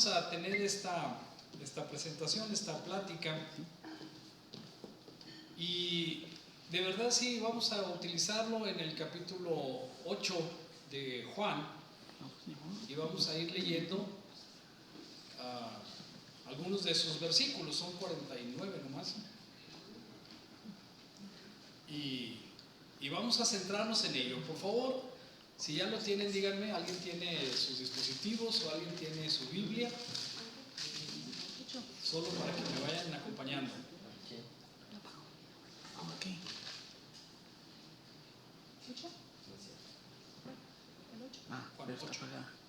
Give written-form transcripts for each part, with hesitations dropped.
A tener esta presentación, esta plática, y de verdad sí vamos a utilizarlo en el capítulo 8 de Juan, y vamos a ir leyendo algunos de sus versículos. Son 49 nomás, y vamos a centrarnos en ello. Por favor, si ya lo tienen, díganme. ¿Alguien tiene sus dispositivos o alguien tiene su Biblia? Solo para que me vayan acompañando. Okay.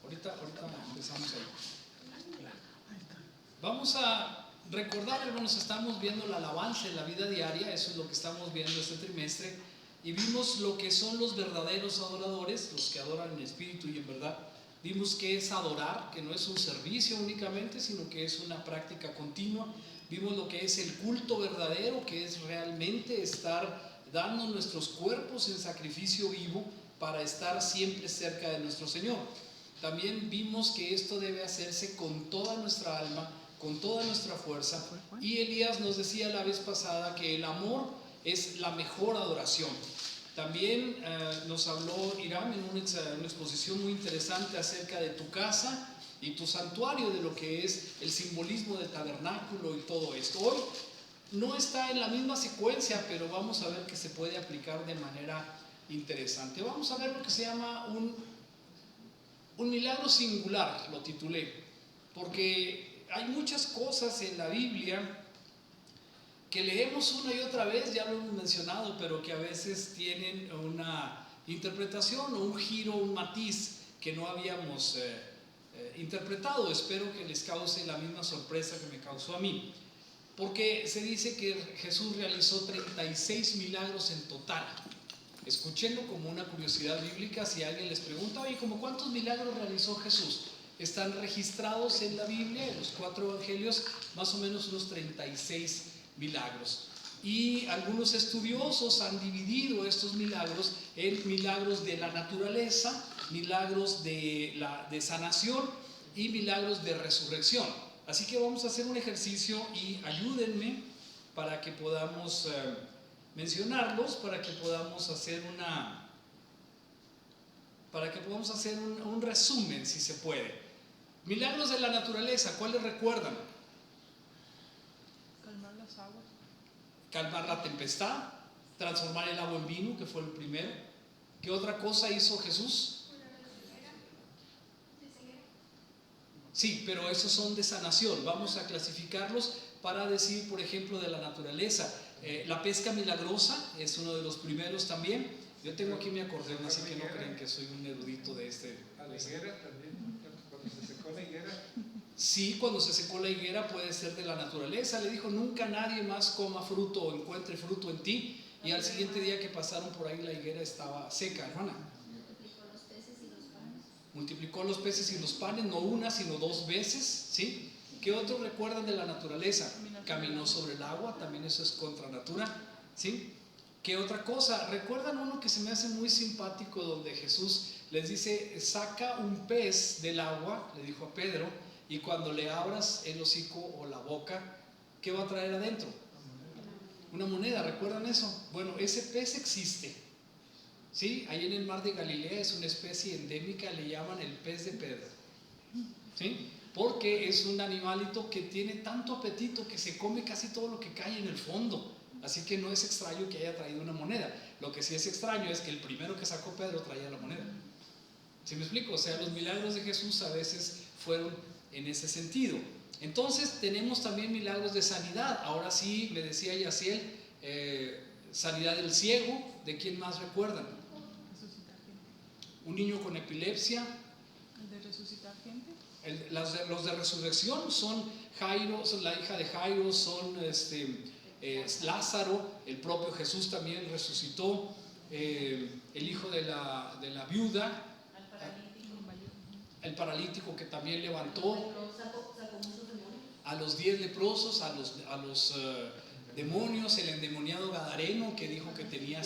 Ahorita empezamos ahí. Vamos a recordar, hermanos, estamos viendo la alabanza en la vida diaria. Eso es lo que estamos viendo este trimestre. Y vimos lo que son los verdaderos adoradores, los que adoran en espíritu y en verdad. Vimos que es adorar, que no es un servicio únicamente, sino que es una práctica continua. Vimos lo que es el culto verdadero, que es realmente estar dando nuestros cuerpos en sacrificio vivo para estar siempre cerca de nuestro Señor. También vimos que esto debe hacerse con toda nuestra alma, con toda nuestra fuerza. Y Elías nos decía la vez pasada que el amor es la mejor adoración. También nos habló Irán en una exposición muy interesante acerca de tu casa y tu santuario, de lo que es el simbolismo del tabernáculo y todo esto. Hoy no está en la misma secuencia, pero vamos a ver que se puede aplicar de manera interesante. Vamos a ver lo que se llama un milagro singular, lo titulé, porque hay muchas cosas en la Biblia que leemos una y otra vez, ya lo hemos mencionado, pero que a veces tienen una interpretación o un giro, un matiz que no habíamos interpretado. Espero que les cause la misma sorpresa que me causó a mí, porque se dice que Jesús realizó 36 milagros en total. Escúchenlo como una curiosidad bíblica. Si alguien les pregunta, oye, ¿cómo cuántos milagros realizó Jesús? Están registrados en la Biblia, en los 4 evangelios, más o menos unos 36 milagros. Y algunos estudiosos han dividido estos milagros en milagros de la naturaleza, milagros de sanación y milagros de resurrección. Así que vamos a hacer un ejercicio y ayúdenme para que podamos mencionarlos, para que podamos hacer un resumen, si se puede. Milagros de la naturaleza, ¿cuáles recuerdan? Calmar las aguas. Calmar la tempestad, transformar el agua en vino, que fue el primero. ¿Qué otra cosa hizo Jesús? Sí, pero esos son de sanación. Vamos a clasificarlos para decir, por ejemplo, de la naturaleza. La pesca milagrosa es uno de los primeros también. Yo tengo aquí mi acordeón, así que no creen que soy un erudito de este. ¿A la higuera también? Cuando se secó la higuera. Sí, cuando se secó la higuera puede ser de la naturaleza. Le dijo, nunca nadie más coma fruto o encuentre fruto en ti. Y al siguiente día que pasaron por ahí, la higuera estaba seca, hermana. Multiplicó los peces y los panes. Multiplicó los peces y los panes, no una, sino 2 veces, ¿sí? ¿Qué otros recuerdan de la naturaleza? Caminó sobre el agua, también eso es contra natura, ¿sí? ¿Qué otra cosa? ¿Recuerdan uno que se me hace muy simpático, donde Jesús les dice, saca un pez del agua, le dijo a Pedro, y cuando le abras el hocico o la boca, ¿qué va a traer adentro? Una moneda, ¿recuerdan eso? Bueno, ese pez existe, ¿sí? Ahí en el mar de Galilea es una especie endémica, le llaman el pez de Pedro, ¿sí? Porque es un animalito que tiene tanto apetito que se come casi todo lo que cae en el fondo. Así que no es extraño que haya traído una moneda. Lo que sí es extraño es que el primero que sacó Pedro traía la moneda. ¿Sí me explico? O sea, los milagros de Jesús a veces fueron en ese sentido. Entonces tenemos también milagros de sanidad. Ahora sí, me decía Yaciel, sanidad del ciego. ¿De quién más recuerdan? Resucitar gente. Un niño con epilepsia. ¿El de resucitar gente? Los de resurrección son Jairo, son la hija de Jairo, son Lázaro, el propio Jesús también resucitó, el hijo de la viuda, el paralítico que también levantó, a los 10 leprosos, a los demonios, el endemoniado gadareno que dijo que tenía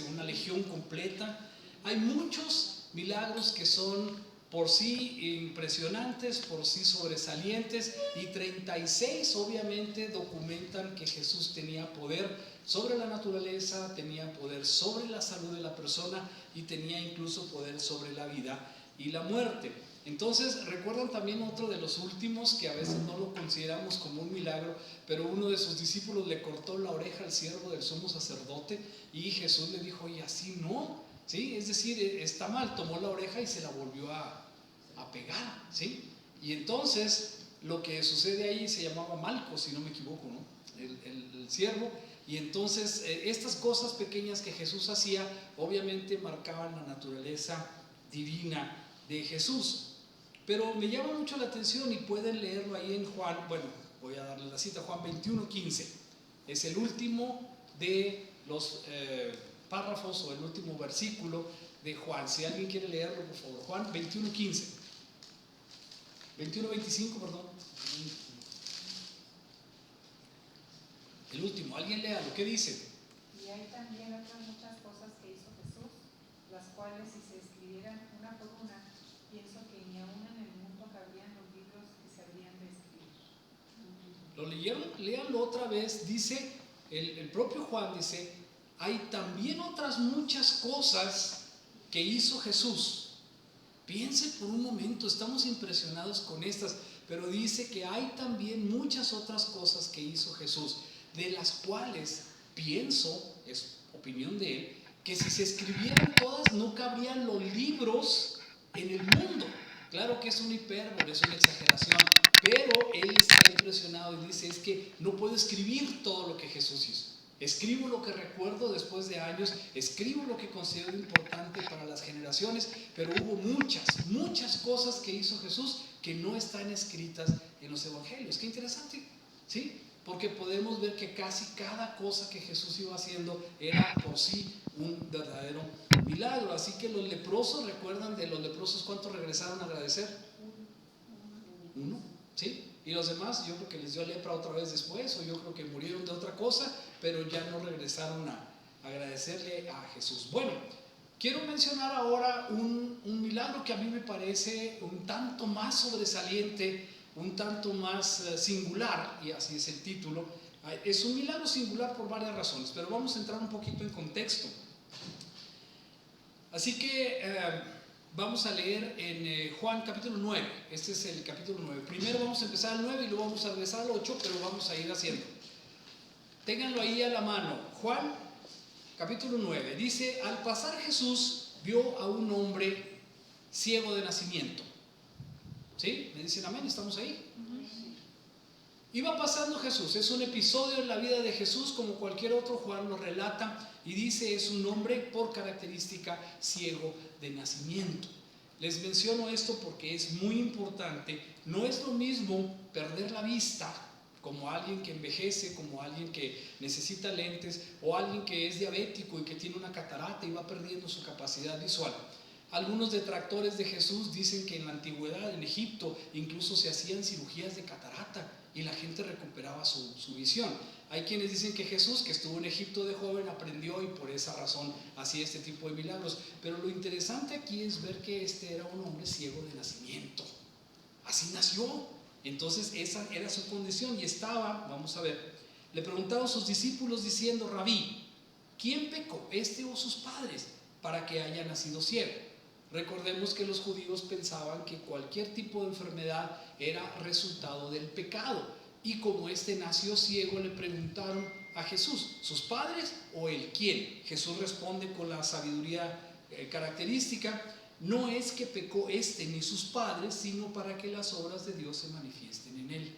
una legión completa. Hay muchos milagros que son por sí impresionantes, por sí sobresalientes, y 36 obviamente documentan que Jesús tenía poder sobre la naturaleza, tenía poder sobre la salud de la persona y tenía incluso poder sobre la vida y la muerte. Entonces, recuerdan también otro de los últimos que a veces no lo consideramos como un milagro, pero uno de sus discípulos le cortó la oreja al siervo del sumo sacerdote y Jesús le dijo: oye, así no, ¿sí? Es decir, está mal. Tomó la oreja y se la volvió a pegar, ¿sí? Y entonces lo que sucede ahí se llamaba Malco, si no me equivoco, ¿no? El siervo. Y entonces estas cosas pequeñas que Jesús hacía obviamente marcaban la naturaleza divina de Jesús. Pero me llama mucho la atención, y pueden leerlo ahí en Juan, bueno, voy a darles la cita, Juan 21:15. Es el último de los párrafos o el último versículo de Juan. Si alguien quiere leerlo, por favor. Juan 21:15. 21:25, perdón. El último, alguien léalo, ¿qué dice? Y hay también otras muchas cosas que hizo Jesús, las cuales si se escribieran una por una, pienso que ni aún en el mundo cabrían los libros que se habrían de escribir. ¿Lo leyeron? Léanlo otra vez. Dice, el propio Juan dice, hay también otras muchas cosas que hizo Jesús. Piense por un momento, estamos impresionados con estas, pero dice que hay también muchas otras cosas que hizo Jesús, de las cuales pienso, es opinión de él, que si se escribieran todas no cabrían los libros en el mundo. Claro que es una hipérbole, es una exageración, pero él está impresionado y dice: es que no puedo escribir todo lo que Jesús hizo. Escribo lo que recuerdo después de años, escribo lo que considero importante para las generaciones, pero hubo muchas cosas que hizo Jesús que no están escritas en los evangelios. Qué interesante, ¿sí? Porque podemos ver que casi cada cosa que Jesús iba haciendo era por sí un verdadero milagro. Así que los leprosos, ¿recuerdan de los leprosos cuántos regresaron a agradecer? Uno, ¿sí? Y los demás, yo creo que les dio lepra otra vez después, o yo creo que murieron de otra cosa, pero ya no regresaron a agradecerle a Jesús. Bueno, quiero mencionar ahora un milagro que a mí me parece un tanto más sobresaliente, un tanto más singular, y así es el título. Es un milagro singular por varias razones, pero vamos a entrar un poquito en contexto. Así que vamos a leer en Juan capítulo 9. Este es el capítulo 9. Primero vamos a empezar al 9 y luego vamos a regresar al 8, pero vamos a ir haciendo. Ténganlo ahí a la mano. Juan capítulo 9 dice: al pasar Jesús vio a un hombre ciego de nacimiento. ¿Sí? ¿Me dicen amén? ¿Estamos ahí? Iba pasando Jesús. Es un episodio en la vida de Jesús como cualquier otro. Juan lo relata y dice: es un hombre por característica ciego de nacimiento. Les menciono esto porque es muy importante. No es lo mismo perder la vista, como alguien que envejece, como alguien que necesita lentes, o alguien que es diabético y que tiene una catarata y va perdiendo su capacidad visual. Algunos detractores de Jesús dicen que en la antigüedad, en Egipto, incluso se hacían cirugías de catarata y la gente recuperaba su visión. Hay quienes dicen que Jesús, que estuvo en Egipto de joven, aprendió y por esa razón hacía este tipo de milagros. Pero lo interesante aquí es ver que este era un hombre ciego de nacimiento. Así nació. Entonces esa era su condición y estaba, vamos a ver, le preguntaron a sus discípulos diciendo: Rabí, ¿quién pecó, este o sus padres, para que haya nacido ciego? Recordemos que los judíos pensaban que cualquier tipo de enfermedad era resultado del pecado, y como este nació ciego, le preguntaron a Jesús: ¿sus padres o él? ¿Quién? Jesús responde con la sabiduría característica: no es que pecó este ni sus padres, sino para que las obras de Dios se manifiesten en él.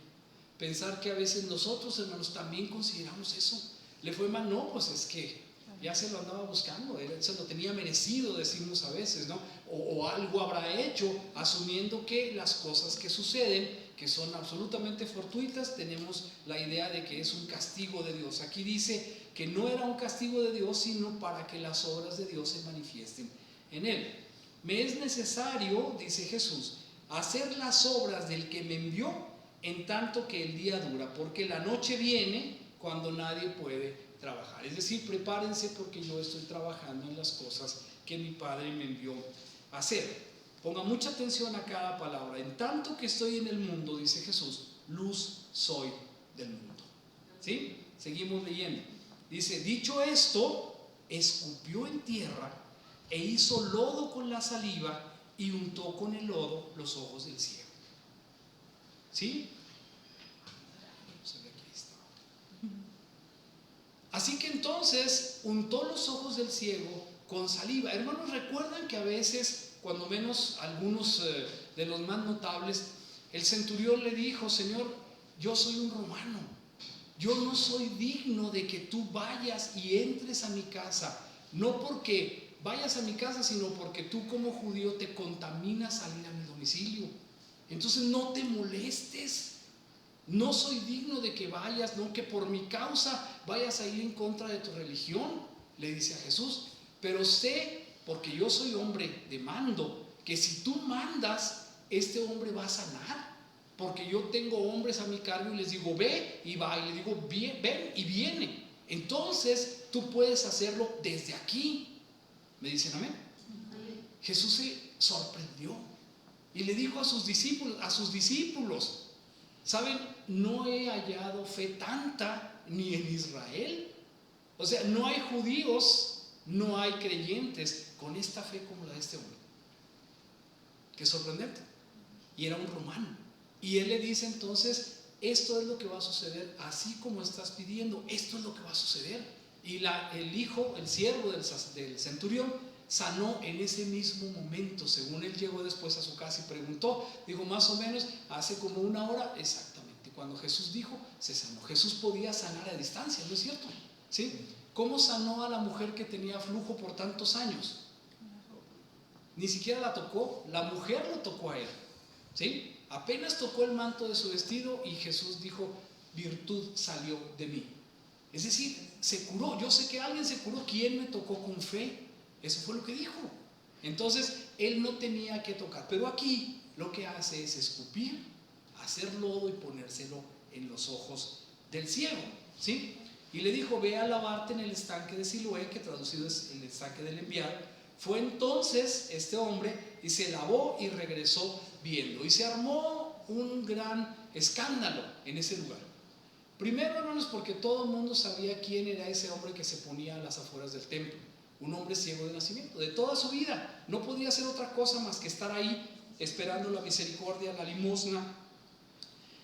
Pensar que a veces nosotros, hermanos, también consideramos eso. ¿Le fue mal? No, pues es que ya se lo andaba buscando, él se lo tenía merecido, decimos a veces, ¿no? O algo habrá hecho, asumiendo que las cosas que suceden, que son absolutamente fortuitas, tenemos la idea de que es un castigo de Dios. Aquí dice que no era un castigo de Dios, sino para que las obras de Dios se manifiesten en él. Me es necesario, dice Jesús, hacer las obras del que me envió en tanto que el día dura, porque la noche viene cuando nadie puede trabajar. Es decir, prepárense porque yo estoy trabajando en las cosas que mi Padre me envió a hacer. Ponga mucha atención a cada palabra. En tanto que estoy en el mundo, dice Jesús, luz soy del mundo. ¿Sí? Seguimos leyendo. Dice, dicho esto, escupió en tierra e hizo lodo con la saliva y untó con el lodo los ojos del ciego. ¿Sí? Así que entonces untó los ojos del ciego con saliva. Hermanos, recuerdan que a veces, cuando menos algunos de los más notables, el centurión le dijo, Señor, yo soy un romano, yo no soy digno de que tú vayas y entres a mi casa, no porque vayas a mi casa, sino porque tú como judío te contaminas al ir a mi domicilio. Entonces no te molestes, no soy digno de que vayas, no que por mi causa vayas a ir en contra de tu religión, le dice a Jesús. Pero sé, porque yo soy hombre de mando, que si tú mandas, este hombre va a sanar. Porque yo tengo hombres a mi cargo y les digo, ve y va, y le digo, ven y viene. Entonces tú puedes hacerlo desde aquí. ¿Me dicen amén? Jesús se sorprendió y le dijo a sus discípulos, ¿saben? No he hallado fe tanta ni en Israel. O sea, no hay judíos, no hay creyentes con esta fe como la de este hombre. Qué sorprendente. Y era un romano. Y él le dice entonces, esto es lo que va a suceder, así como estás pidiendo, esto es lo que va a suceder. Y el siervo del centurión sanó en ese mismo momento. Según él llegó después a su casa y preguntó, dijo, más o menos hace como una hora, exactamente, cuando Jesús dijo, se sanó. Jesús podía sanar a distancia, ¿no es cierto? ¿Sí? ¿Cómo sanó a la mujer que tenía flujo por tantos años? Ni siquiera la tocó, la mujer lo tocó a él, ¿sí? Apenas tocó el manto de su vestido y Jesús dijo, virtud salió de mí. Es decir, se curó. Yo sé que alguien se curó. ¿Quién me tocó con fe? Eso fue lo que dijo. Entonces, él no tenía que tocar. Pero aquí lo que hace es escupir, hacer lodo y ponérselo en los ojos del ciego, ¿sí? Y le dijo, ve a lavarte en el estanque de Siloé, que traducido es el estanque del enviado. Fue entonces este hombre y se lavó y regresó viendo. Y se armó un gran escándalo en ese lugar. Primero, hermanos, porque todo el mundo sabía quién era ese hombre que se ponía a las afueras del templo. Un hombre ciego de nacimiento, de toda su vida. No podía hacer otra cosa más que estar ahí esperando la misericordia, la limosna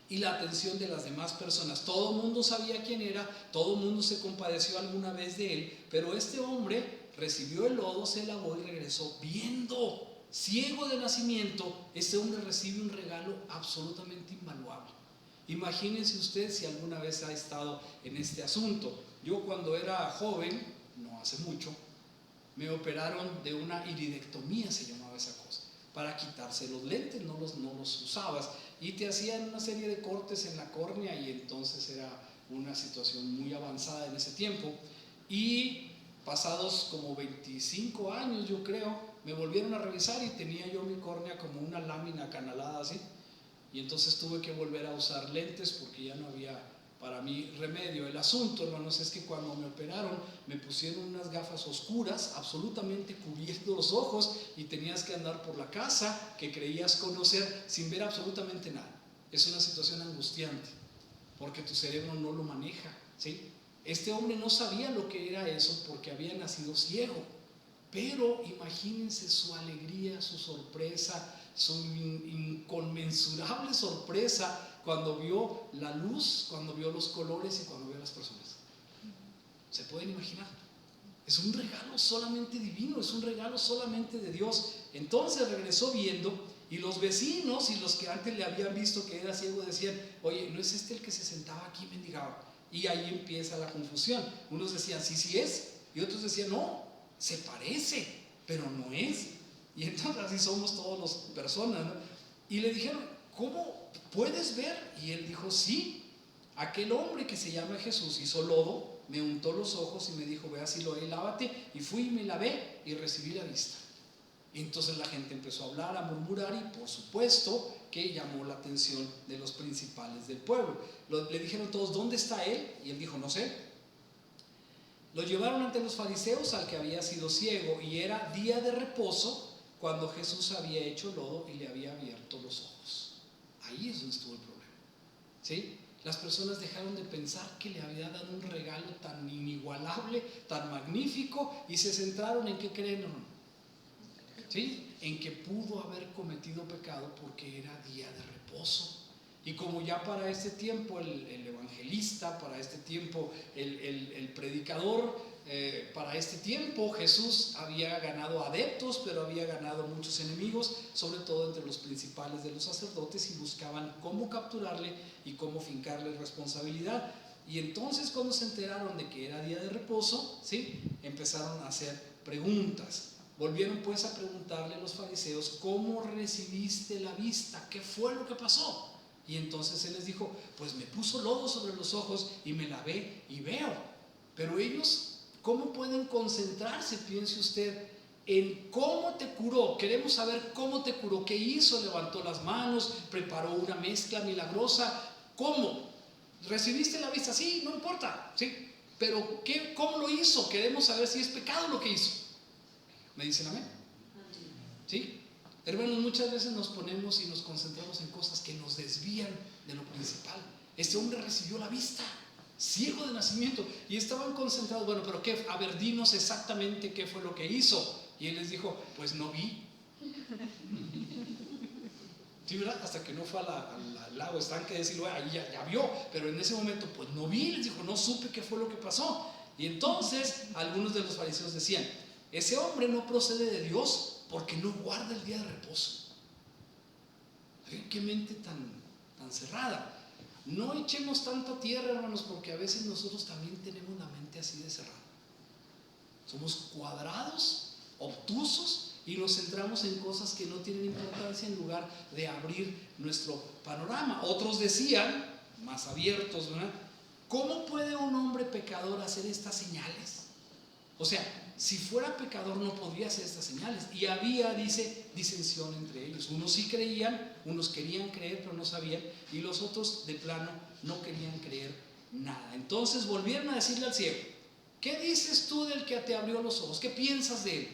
y la atención de las demás personas. Todo el mundo sabía quién era, todo el mundo se compadeció alguna vez de él, pero este hombre recibió el lodo, se lavó y regresó viendo. Ciego de nacimiento, este hombre recibe un regalo absolutamente invaluable. Imagínense usted si alguna vez ha estado en este asunto. Yo cuando era joven, no hace mucho, me operaron de una iridectomía, se llamaba esa cosa, para quitarse los lentes, no los usabas, y te hacían una serie de cortes en la córnea, y entonces era una situación muy avanzada en ese tiempo. Y pasados como 25 años, yo creo, me volvieron a revisar y tenía yo mi córnea como una lámina acanalada así, y entonces tuve que volver a usar lentes porque ya no había para mí remedio. El asunto, hermanos, es que cuando me operaron me pusieron unas gafas oscuras, absolutamente cubriendo los ojos, y tenías que andar por la casa que creías conocer sin ver absolutamente nada. Es una situación angustiante porque tu cerebro no lo maneja, ¿sí? Este hombre no sabía lo que era eso porque había nacido ciego, pero imagínense su alegría, su sorpresa, su inconmensurable sorpresa cuando vio la luz, cuando vio los colores y cuando vio las personas. ¿Se pueden imaginar? Es un regalo solamente divino, es un regalo solamente de Dios. Entonces regresó viendo, y los vecinos y los que antes le habían visto que era ciego decían, oye, ¿no es este el que se sentaba aquí y mendigaba? Y ahí empieza la confusión. Unos decían, sí es, y otros decían, no, se parece, pero no es. Y entonces así somos todas las personas, ¿no? Y le dijeron, ¿cómo puedes ver? Y él dijo, sí, aquel hombre que se llama Jesús hizo lodo, me untó los ojos y me dijo, ve a Siloé y lávate. Y fui y me lavé y recibí la vista. Y entonces la gente empezó a hablar, a murmurar, y por supuesto que llamó la atención de los principales del pueblo. Le dijeron todos, ¿dónde está él? Y él dijo, no sé. Lo llevaron ante los fariseos, al que había sido ciego, y era día de reposo cuando Jesús había hecho lodo y le había abierto los ojos. Ahí es donde estuvo el problema, ¿sí? Las personas dejaron de pensar que le había dado un regalo tan inigualable, tan magnífico, y se centraron en qué creen, ¿sí? En que pudo haber cometido pecado porque era día de reposo. Y como ya para este tiempo el evangelista, para este tiempo el predicador, para este tiempo Jesús había ganado adeptos, pero había ganado muchos enemigos, sobre todo entre los principales de los sacerdotes, y buscaban cómo capturarle y cómo fincarle responsabilidad. Y entonces, cuando se enteraron de que era día de reposo, ¿sí?, empezaron a hacer preguntas. Volvieron pues a preguntarle a los fariseos: ¿cómo recibiste la vista? ¿Qué fue lo que pasó? Y entonces él les dijo: pues me puso lodo sobre los ojos y me lavé y veo. Pero ellos, ¿cómo pueden concentrarse, piense usted, en cómo te curó? Queremos saber cómo te curó, qué hizo, levantó las manos, preparó una mezcla milagrosa. ¿Cómo? ¿Recibiste la vista? Sí, no importa, sí, pero ¿cómo lo hizo? Queremos saber si es pecado lo que hizo. ¿Me dicen amén? ¿Sí? Hermanos, muchas veces nos ponemos y nos concentramos en cosas que nos desvían de lo principal. Este hombre recibió la vista, ciego de nacimiento, y estaban concentrados. Bueno, pero ¿qué? A ver, dinos exactamente qué fue lo que hizo. Y él les dijo: pues no vi. Sí, ¿verdad? Hasta que no fue al lago estanque de Siloé, ahí ya vio, pero en ese momento pues no vi, les dijo, no supe qué fue lo que pasó. Y entonces algunos de los fariseos decían: ese hombre no procede de Dios porque no guarda el día de reposo. ¿Qué mente tan cerrada? No echemos tanta tierra, hermanos, porque a veces nosotros también tenemos la mente así de cerrada. Somos cuadrados, obtusos, y nos centramos en cosas que no tienen importancia en lugar de abrir nuestro panorama. Otros decían, más abiertos, ¿verdad? ¿Cómo puede un hombre pecador hacer estas señales? O sea, si fuera pecador no podría hacer estas señales. Y había, dice, disensión entre ellos. Unos sí creían, unos querían creer pero no sabían, y los otros de plano no querían creer nada. Entonces volvieron a decirle al ciego: ¿qué dices tú del que te abrió los ojos? ¿Qué piensas de él?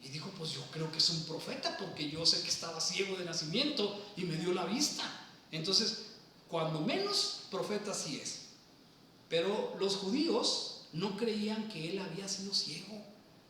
Y dijo: pues yo creo que es un profeta, porque yo sé que estaba ciego de nacimiento y me dio la vista. Entonces, cuando menos, profeta sí es. Pero los judíos no creían que él había sido ciego.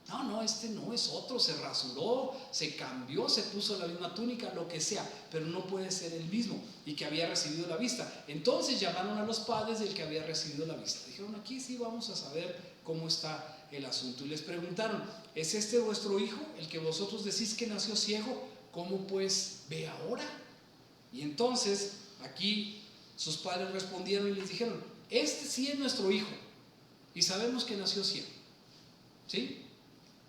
No, este no es otro, se rasuró, se cambió, se puso la misma túnica, lo que sea, pero no puede ser el mismo, y que había recibido la vista. Entonces llamaron a los padres del que había recibido la vista. Dijeron: aquí sí vamos a saber cómo está el asunto. Y les preguntaron: ¿es este vuestro hijo, el que vosotros decís que nació ciego? ¿Cómo pues ve ahora? Y entonces aquí sus padres respondieron y les dijeron: este sí es nuestro hijo y sabemos que nació ciego, ¿sí?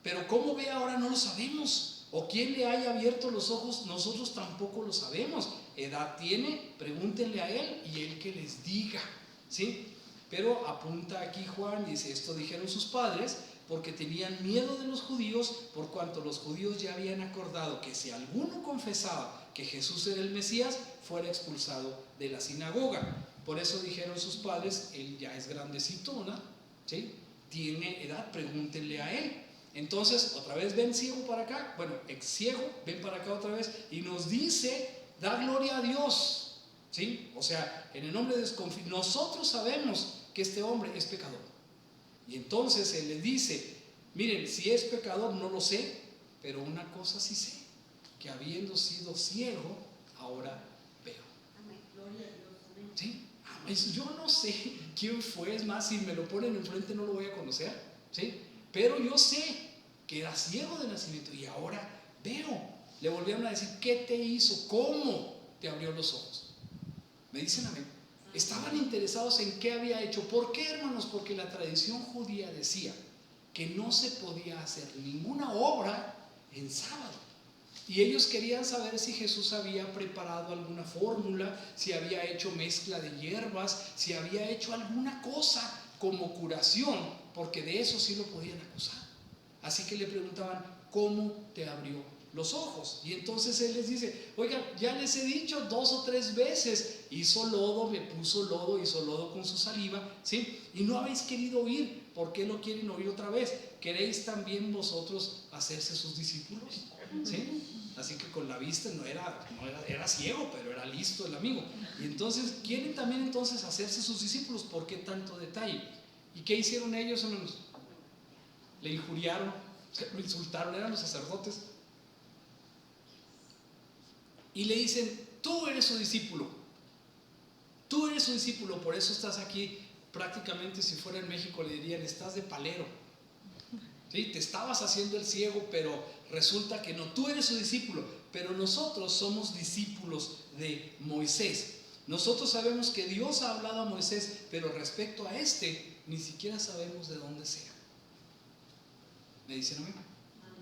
Pero cómo ve ahora no lo sabemos, o quién le haya abierto los ojos nosotros tampoco lo sabemos. Edad tiene, pregúntenle a él y él que les diga, ¿sí? Pero apunta aquí Juan y dice: esto dijeron sus padres porque tenían miedo de los judíos, por cuanto los judíos ya habían acordado que si alguno confesaba que Jesús era el Mesías, fuera expulsado de la sinagoga. Por eso dijeron sus padres: él ya es grandecito, ¿no? ¿Sí? Tiene edad, pregúntenle a él. Entonces, otra vez ven ciego para acá, bueno, ex ciego, ven para acá otra vez, y nos dice: da gloria a Dios, ¿sí? O sea, en el nombre de desconfío, nosotros sabemos que este hombre es pecador. Y entonces él le dice: miren, si es pecador no lo sé, pero una cosa sí sé, que habiendo sido ciego, ahora veo. Amén. Gloria a Dios. Amén. ¿Sí? Yo no sé quién fue, es más, si me lo ponen enfrente no lo voy a conocer, ¿sí? Pero yo sé que era ciego de nacimiento y ahora veo. Le volvieron a decir: ¿qué te hizo? ¿Cómo te abrió los ojos? ¿Me dicen amén? Estaban interesados en qué había hecho. ¿Por qué, hermanos? Porque la tradición judía decía que no se podía hacer ninguna obra en sábado. Y ellos querían saber si Jesús había preparado alguna fórmula, si había hecho mezcla de hierbas, si había hecho alguna cosa como curación, porque de eso sí lo podían acusar. Así que le preguntaban: ¿cómo te abrió los ojos. Y entonces él les dice, oigan, ya les he dicho 2 o 3 veces, hizo lodo, me puso lodo, hizo lodo con su saliva, ¿sí? Y no habéis querido oír. ¿Por qué lo quieren oír otra vez? ¿Queréis también vosotros hacerse sus discípulos? ¿Sí? Así que con la vista era ciego, pero era listo el amigo. Y entonces quieren también entonces hacerse sus discípulos. ¿Por qué tanto detalle? ¿Y qué hicieron ellos, hermanos? Le injuriaron, lo insultaron, eran los sacerdotes. Y le dicen, tú eres su discípulo. Tú eres su discípulo, por eso estás aquí. Prácticamente si fuera en México le dirían, estás de palero. ¿Sí? Te estabas haciendo el ciego, pero resulta que no, tú eres su discípulo, pero nosotros somos discípulos de Moisés. Nosotros sabemos que Dios ha hablado a Moisés, pero respecto a ni siquiera sabemos de dónde sea. ¿Me dicen amén?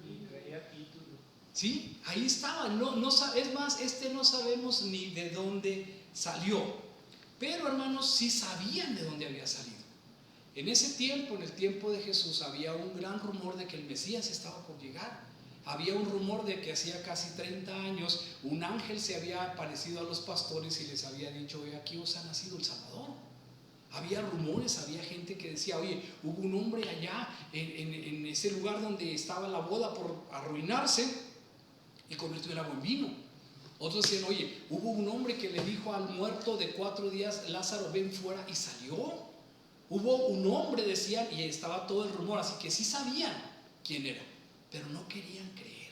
Y traía título. Sí, ahí estaba. Es más, no sabemos ni de dónde salió. Pero hermanos, sí sabían de dónde había salido. En ese tiempo, en el tiempo de Jesús, había un gran rumor de que el Mesías estaba por llegar. Había un rumor de que hacía casi 30 años un ángel se había aparecido a los pastores y les había dicho, aquí os ha nacido el Salvador. Había rumores, había gente que decía, oye, hubo un hombre allá en ese lugar donde estaba la boda por arruinarse y convirtió el agua en vino. Otros decían, oye, hubo un hombre que le dijo al muerto de 4 días, Lázaro, ven fuera, y salió. Hubo un hombre, decían, y estaba todo el rumor, así que sí sabían quién era, pero no querían creer.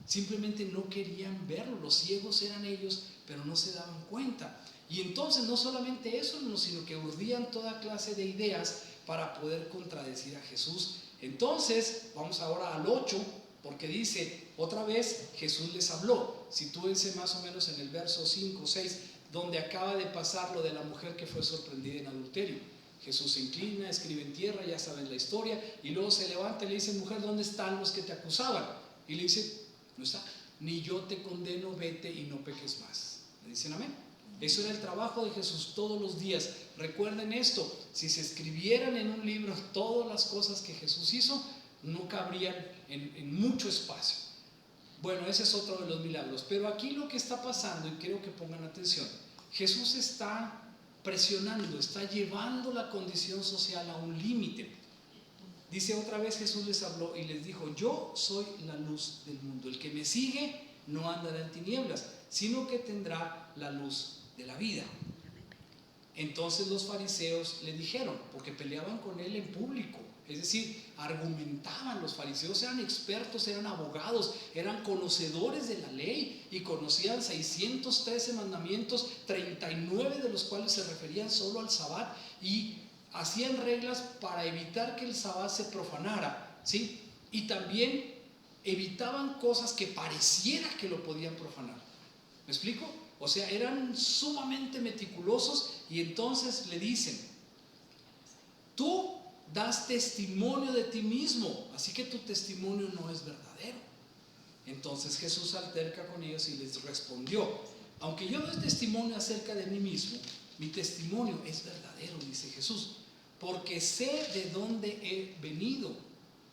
Simplemente no querían verlo. Los ciegos eran ellos, pero no se daban cuenta. Y entonces no solamente eso, sino que urdían toda clase de ideas para poder contradecir a Jesús. Entonces, vamos ahora al 8, porque dice, otra vez Jesús les habló. Sitúense más o menos en el verso 5 o 6, donde acaba de pasar lo de la mujer que fue sorprendida en adulterio. Jesús se inclina, escribe en tierra, ya saben la historia, y luego se levanta y le dice, mujer, ¿dónde están los que te acusaban? Y le dice, no está, ni yo te condeno, vete y no peques más. ¿Me dicen amén? Eso era el trabajo de Jesús todos los días. Recuerden esto, si se escribieran en un libro todas las cosas que Jesús hizo, no cabrían en mucho espacio. Bueno, ese es otro de los milagros. Pero aquí lo que está pasando, y quiero que pongan atención, Jesús está presionando, está llevando la condición social a un límite. Dice otra vez, Jesús les habló y les dijo, yo soy la luz del mundo. El que me sigue no andará en tinieblas, sino que tendrá la luz de la vida. Entonces los fariseos le dijeron, porque peleaban con él en público, es decir, argumentaban. Los fariseos eran expertos, eran abogados, eran conocedores de la ley y conocían 613 mandamientos, 39 de los cuales se referían solo al Sabbat, y hacían reglas para evitar que el Sabbat se profanara, ¿sí? Y también evitaban cosas que pareciera que lo podían profanar. ¿Me explico? O sea, eran sumamente meticulosos. Y entonces le dicen, tú das testimonio de ti mismo, así que tu testimonio no es verdadero. Entonces Jesús se alterca con ellos y les respondió, aunque yo doy testimonio acerca de mí mismo, mi testimonio es verdadero, dice Jesús, porque sé de dónde he venido.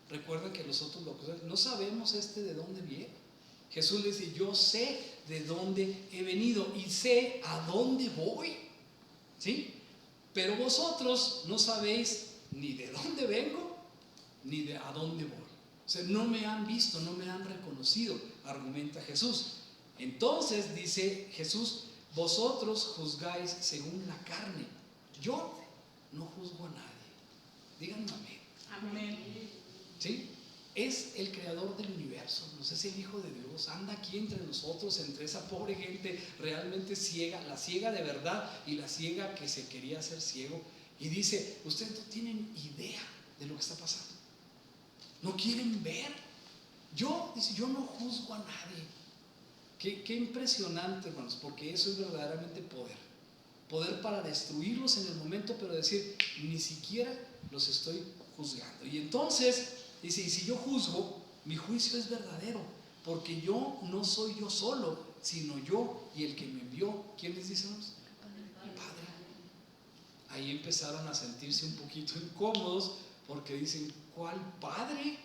Recuerden que los otros locos no sabemos de dónde viene. Jesús les dice, yo sé de dónde he venido y sé a dónde voy, ¿sí? Pero vosotros no sabéis ni de dónde vengo ni de a dónde voy. O sea, no me han visto, no me han reconocido, argumenta Jesús. Entonces dice Jesús, vosotros juzgáis según la carne, yo no juzgo a nadie. Díganme amén. Amén. ¿Sí? Es el creador del universo, no es el Hijo de Dios, anda aquí entre nosotros, entre esa pobre gente realmente ciega, la ciega de verdad y la ciega que se quería hacer ciego. Y dice, ustedes no tienen idea de lo que está pasando, no quieren ver. Dice, yo no juzgo a nadie. Qué impresionante, hermanos, porque eso es verdaderamente poder para destruirlos en el momento, pero decir, ni siquiera los estoy juzgando. Y entonces dice, y si yo juzgo, mi juicio es verdadero, porque yo no soy yo solo, sino yo y el que me envió. ¿Quién les dice? El Padre. Ahí empezaron a sentirse un poquito incómodos, porque dicen, ¿cuál Padre?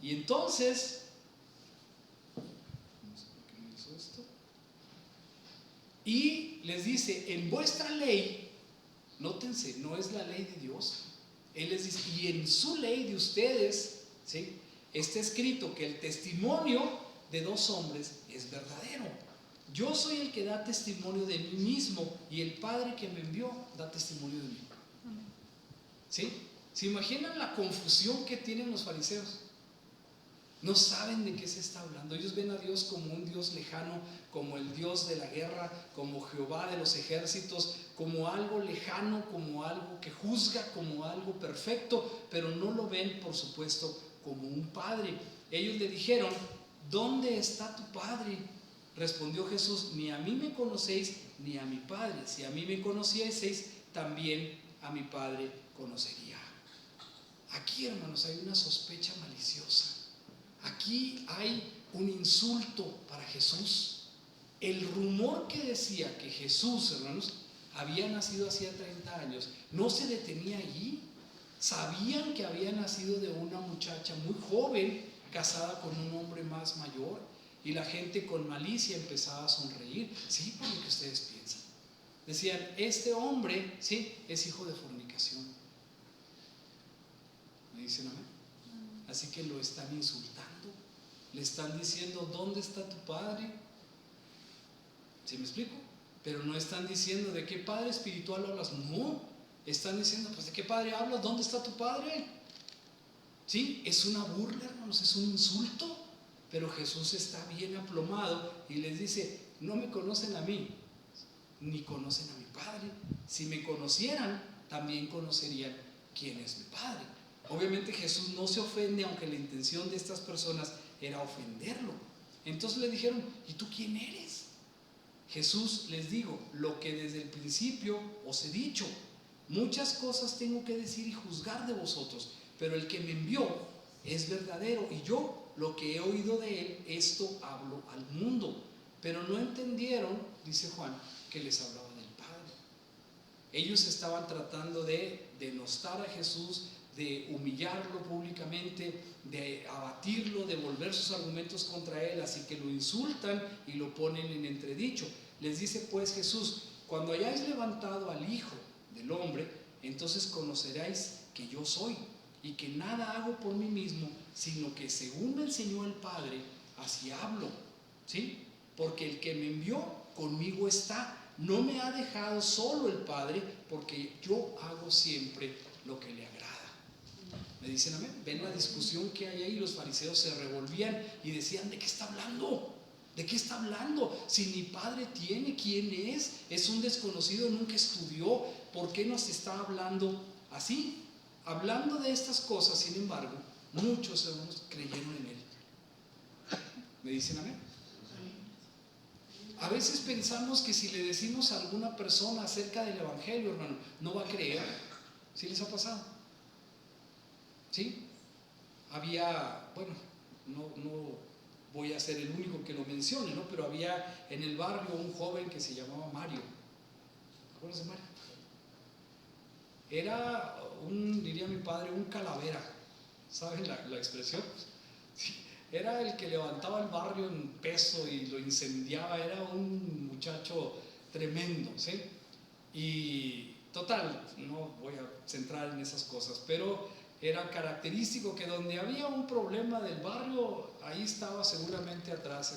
Y entonces Y les dice, en vuestra ley, nótense, no es la ley de Dios. Él les dice, y en su ley de ustedes, ¿sí?, está escrito que el testimonio de dos hombres es verdadero. Yo soy el que da testimonio de mí mismo y el Padre que me envió da testimonio de mí. ¿Sí? ¿Se imaginan la confusión que tienen los fariseos? No saben de qué se está hablando. Ellos ven a Dios como un Dios lejano, como el Dios de la guerra, como Jehová de los ejércitos, como algo lejano, como algo que juzga, como algo perfecto, pero no lo ven, por supuesto, como un padre. Ellos le dijeron, ¿dónde está tu padre? Respondió Jesús, ni a mí me conocéis, ni a mi Padre. Si a mí me conocieseis, también a mi Padre conocería. Aquí, hermanos, hay una sospecha maliciosa. Aquí hay un insulto para Jesús. El rumor que decía que Jesús, hermanos, había nacido hacía 30 años, no se detenía allí. Sabían que había nacido de una muchacha muy joven, casada con un hombre más mayor, y la gente con malicia empezaba a sonreír. Sí, por lo que ustedes piensan. Decían, este hombre, sí, es hijo de fornicación. ¿Me dicen amén? Así que lo están insultando. Le están diciendo, ¿dónde está tu padre? ¿Sí me explico? Pero no están diciendo, ¿de qué padre espiritual hablas? No, están diciendo, pues, ¿de qué padre hablas? ¿Dónde está tu padre? Sí, es una burla, hermanos, es un insulto. Pero Jesús está bien aplomado y les dice, no me conocen a mí, ni conocen a mi Padre. Si me conocieran, también conocerían quién es mi Padre. Obviamente Jesús no se ofende, aunque la intención de estas personas era ofenderlo. Entonces le dijeron, ¿y tú quién eres? Jesús les digo, lo que desde el principio os he dicho, muchas cosas tengo que decir y juzgar de vosotros, pero el que me envió es verdadero y yo lo que he oído de él, esto hablo al mundo. Pero no entendieron, dice Juan, que les hablaba del Padre. Ellos estaban tratando de denostar a Jesús, de humillarlo públicamente, de abatirlo, de volver sus argumentos contra él, así que lo insultan y lo ponen en entredicho. Les dice pues Jesús, cuando hayáis levantado al Hijo del Hombre, entonces conoceréis que yo soy, y que nada hago por mí mismo, sino que según me enseñó el Padre, así hablo, ¿sí? Porque el que me envió conmigo está, no me ha dejado solo el Padre, porque yo hago siempre lo que le agrada. ¿Me dicen amén? ¿Ven la discusión que hay ahí? Los fariseos se revolvían y decían, ¿de qué está hablando? ¿De qué está hablando? Si ni padre tiene, ¿quién es? Es un desconocido, nunca estudió. ¿Por qué nos está hablando así? Hablando de estas cosas, sin embargo, muchos hermanos creyeron en él. ¿Me dicen amén? A veces pensamos que si le decimos a alguna persona acerca del Evangelio, hermano, no va a creer. ¿Sí les ha pasado? ¿Sí? Había, bueno, no voy a ser el único que lo mencione, ¿no? Pero había en el barrio un joven que se llamaba Mario. ¿Te acuerdas de Mario? Era diría mi padre, un calavera. ¿Saben la expresión? Sí. Era el que levantaba el barrio en peso y lo incendiaba. Era un muchacho tremendo, ¿sí? Y total, no voy a centrar en esas cosas, pero era característico que donde había un problema del barrio, ahí estaba seguramente atrás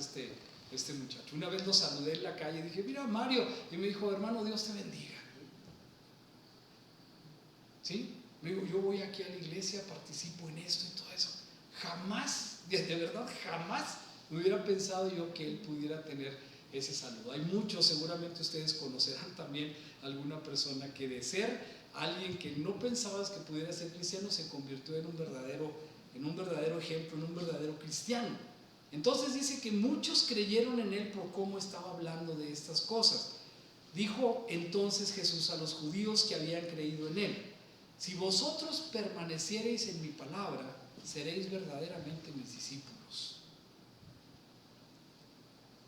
este muchacho. Una vez lo saludé en la calle y dije, mira Mario, y me dijo, hermano, Dios te bendiga. ¿Sí? Me digo, yo voy aquí a la iglesia, participo en esto y todo eso. Jamás, de verdad, jamás me hubiera pensado yo que él pudiera tener ese saludo. Hay muchos, seguramente ustedes conocerán también alguna persona que de ser alguien que no pensabas que pudiera ser cristiano, se convirtió en un verdadero ejemplo, en un verdadero cristiano. Entonces dice que muchos creyeron en él por cómo estaba hablando de estas cosas. Dijo entonces Jesús a los judíos que habían creído en él, si vosotros permaneciereis en mi palabra, seréis verdaderamente mis discípulos.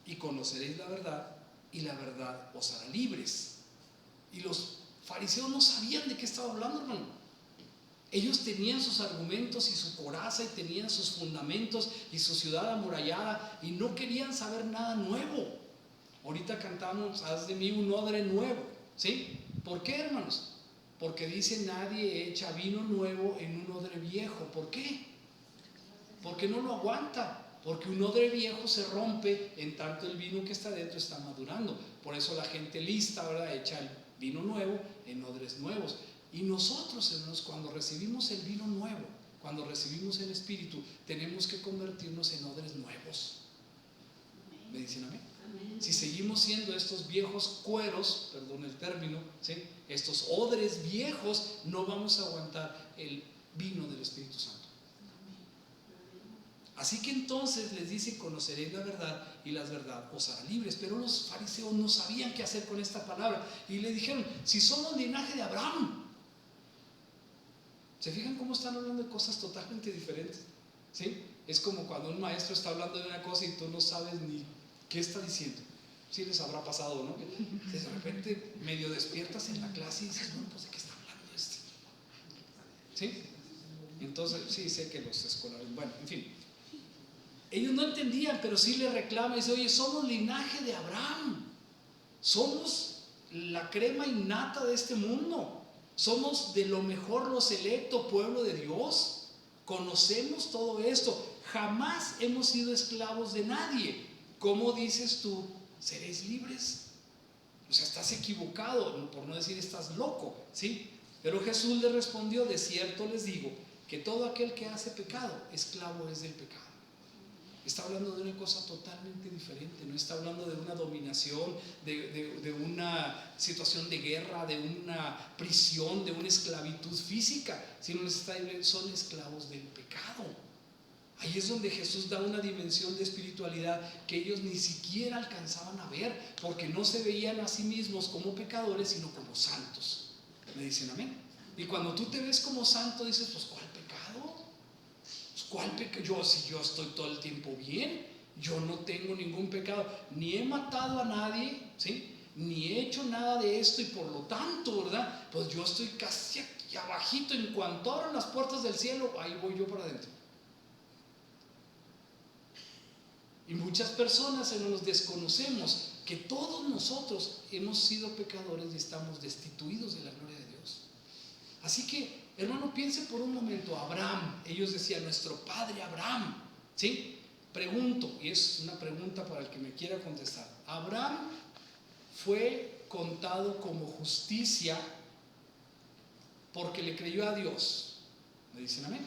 Y conoceréis la verdad, y la verdad os hará libres. Y los fariseos no sabían de qué estaba hablando, hermano. Ellos tenían sus argumentos y su coraza, y tenían sus fundamentos y su ciudad amurallada, y no querían saber nada nuevo. Ahorita cantamos, haz de mí un odre nuevo, ¿sí? ¿Por qué, hermanos? Porque dice, nadie echa vino nuevo en un odre viejo. ¿Por qué? Porque no lo aguanta. Porque un odre viejo se rompe en tanto el vino que está dentro está madurando. Por eso la gente lista, ¿verdad?, echa el vino nuevo en odres nuevos. Y nosotros, hermanos, cuando recibimos el vino nuevo, cuando recibimos el Espíritu, tenemos que convertirnos en odres nuevos. ¿Me dicen amén? Si seguimos siendo estos viejos cueros, perdón el término, ¿sí?, estos odres viejos, no vamos a aguantar el vino del Espíritu Santo. Así que entonces les dice, conoceréis la verdad y la verdad os hará libres. Pero los fariseos no sabían qué hacer con esta palabra y le dijeron, si somos linaje de Abraham. ¿Se fijan cómo están hablando de cosas totalmente diferentes? ¿Sí? Es como cuando un maestro está hablando de una cosa y tú no sabes ni qué está diciendo. Sí les habrá pasado, ¿no? Que de repente medio despiertas en la clase y dices, bueno, pues ¿de qué está hablando este? ¿Sí? Entonces, sí, sé que los escolares, bueno, en fin. Ellos no entendían, pero sí le reclaman y dicen, oye, somos linaje de Abraham. Somos la crema innata de este mundo. Somos de lo mejor, lo selecto pueblo de Dios. Conocemos todo esto. Jamás hemos sido esclavos de nadie. ¿Cómo dices tú, seréis libres? O sea, estás equivocado, por no decir estás loco, ¿sí? Pero Jesús le respondió, de cierto les digo, que todo aquel que hace pecado, esclavo es del pecado. Está hablando de una cosa totalmente diferente. No está hablando de una dominación, de una situación de guerra, de una prisión, de una esclavitud física, sino les está diciendo, son esclavos del pecado. Ahí es donde Jesús da una dimensión de espiritualidad que ellos ni siquiera alcanzaban a ver, porque no se veían a sí mismos como pecadores, sino como santos. ¿Me dicen amén? Y cuando tú te ves como santo, dices, pues ¿cuál pecado? ¿Cuál pecado? Si yo estoy todo el tiempo bien, yo no tengo ningún pecado, ni he matado a nadie, ¿sí?, ni he hecho nada de esto, y por lo tanto, ¿verdad?, pues yo estoy casi aquí abajito. En cuanto abran las puertas del cielo, ahí voy yo para adentro. Y muchas personas nos desconocemos que todos nosotros hemos sido pecadores y estamos destituidos de la gloria de Dios. Así que, hermano, piense por un momento, Abraham, ellos decían, nuestro padre Abraham, ¿sí? Pregunto, y es una pregunta para el que me quiera contestar, ¿Abraham fue contado como justicia porque le creyó a Dios? ¿Me dicen amén?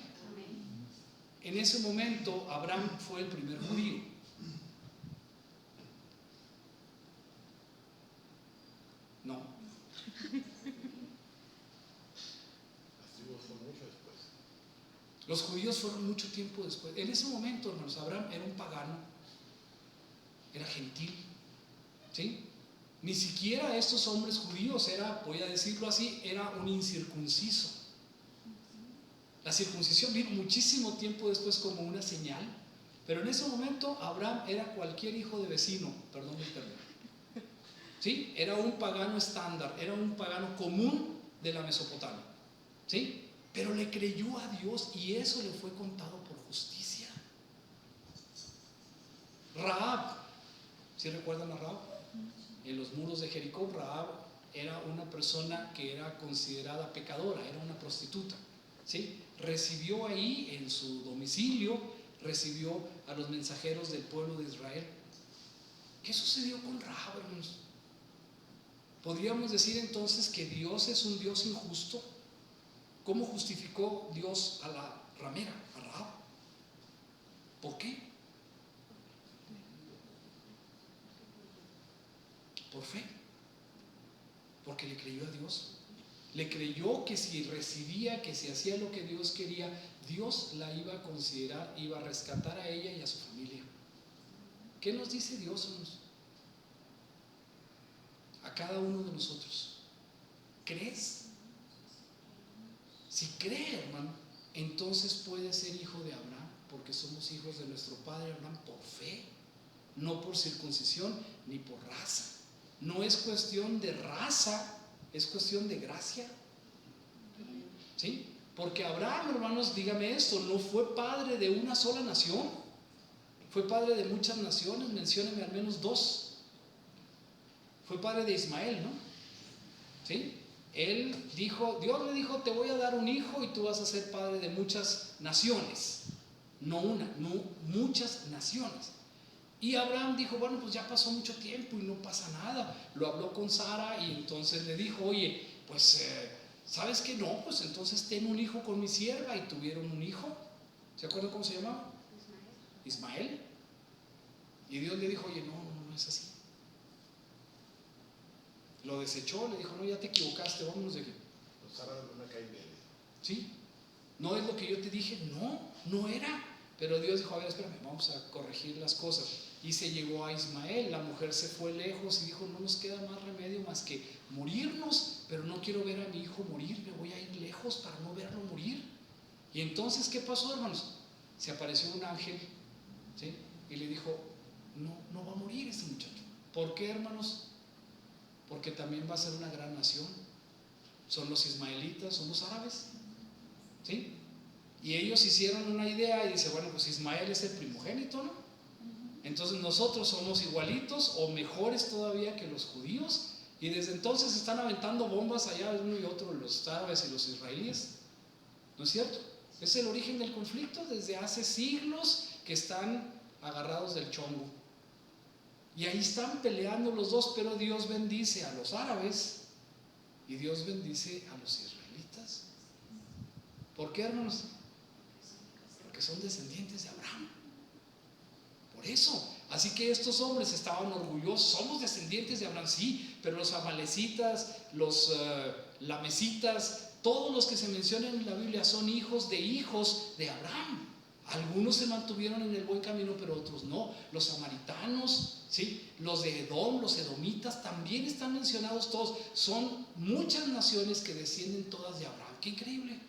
En ese momento, Abraham fue el primer judío. No. Los judíos fueron mucho tiempo después. En ese momento, hermanos, Abraham era un pagano, era gentil, ¿sí? Ni siquiera estos hombres judíos era, voy a decirlo así, era un incircunciso. La circuncisión vino muchísimo tiempo después como una señal, pero en ese momento Abraham era cualquier hijo de vecino, perdón el término, ¿sí? Era un pagano estándar, era un pagano común de la Mesopotamia, ¿sí? Pero le creyó a Dios y eso le fue contado por justicia. Rahab, ¿sí recuerdan a Rahab? En los muros de Jericó, Rahab era una persona que era considerada pecadora, era una prostituta, ¿sí? Recibió ahí en su domicilio, recibió a los mensajeros del pueblo de Israel. ¿Qué sucedió con Rahab, hermanos? ¿Podríamos decir entonces que Dios es un Dios injusto? ¿Cómo justificó Dios a la ramera, a Rahab? ¿Por qué? Por fe. Porque le creyó a Dios. Le creyó que si recibía, que si hacía lo que Dios quería, Dios la iba a considerar, iba a rescatar a ella y a su familia. ¿Qué nos dice Dios, hermanos? A cada uno de nosotros. ¿Crees? Si cree, hermano, entonces puede ser hijo de Abraham, porque somos hijos de nuestro padre Abraham por fe, no por circuncisión ni por raza. No es cuestión de raza, es cuestión de gracia, ¿sí? Porque Abraham, hermanos, dígame esto, no fue padre de una sola nación, fue padre de muchas naciones. Mencióneme al menos dos. fue padre de Ismael, ¿no? ¿Sí? Él dijo, Dios le dijo, te voy a dar un hijo y tú vas a ser padre de muchas naciones. No una, no muchas naciones. Y Abraham dijo, bueno, pues ya pasó mucho tiempo y no pasa nada. Lo habló con Sara y entonces le dijo, oye, pues, ¿sabes qué? No, pues entonces ten un hijo con mi sierva, y tuvieron un hijo. ¿Se acuerdan cómo se llamaba? Ismael. Y Dios le dijo, oye, no es así. Lo desechó, le dijo, no, ya te equivocaste, vámonos de aquí. Sara de una cae media. ¿Sí? No es lo que yo te dije, no era. Pero Dios dijo, a ver, espérame, vamos a corregir las cosas. Y se llegó a Ismael, la mujer se fue lejos y dijo, no nos queda más remedio más que morirnos, pero no quiero ver a mi hijo morir, me voy a ir lejos para no verlo morir. Y entonces, ¿qué pasó, hermanos? Se apareció un ángel, ¿sí? Y le dijo, no va a morir este muchacho. ¿Por qué, hermanos? Porque también va a ser una gran nación. Son los ismaelitas, son los árabes, ¿sí? Y ellos hicieron una idea y dice, bueno, pues Ismael es el primogénito, ¿no? Entonces nosotros somos igualitos o mejores todavía que los judíos, y desde entonces están aventando bombas allá uno y otro, los árabes y los israelíes. ¿No es cierto? Es el origen del conflicto desde hace siglos, que están agarrados del chongo. Y ahí están peleando los dos, pero Dios bendice a los árabes y Dios bendice a los israelitas. ¿Por qué, hermanos? Porque son descendientes de Abraham. Por eso. Así que estos hombres estaban orgullosos. Somos descendientes de Abraham, sí, pero los amalecitas, los lamecitas, todos los que se mencionan en la Biblia son hijos de Abraham. Algunos se mantuvieron en el buen camino, pero otros no. Los samaritanos, ¿sí? Los de Edom, los edomitas, también están mencionados todos. Son muchas naciones que descienden todas de Abraham. ¡Qué increíble!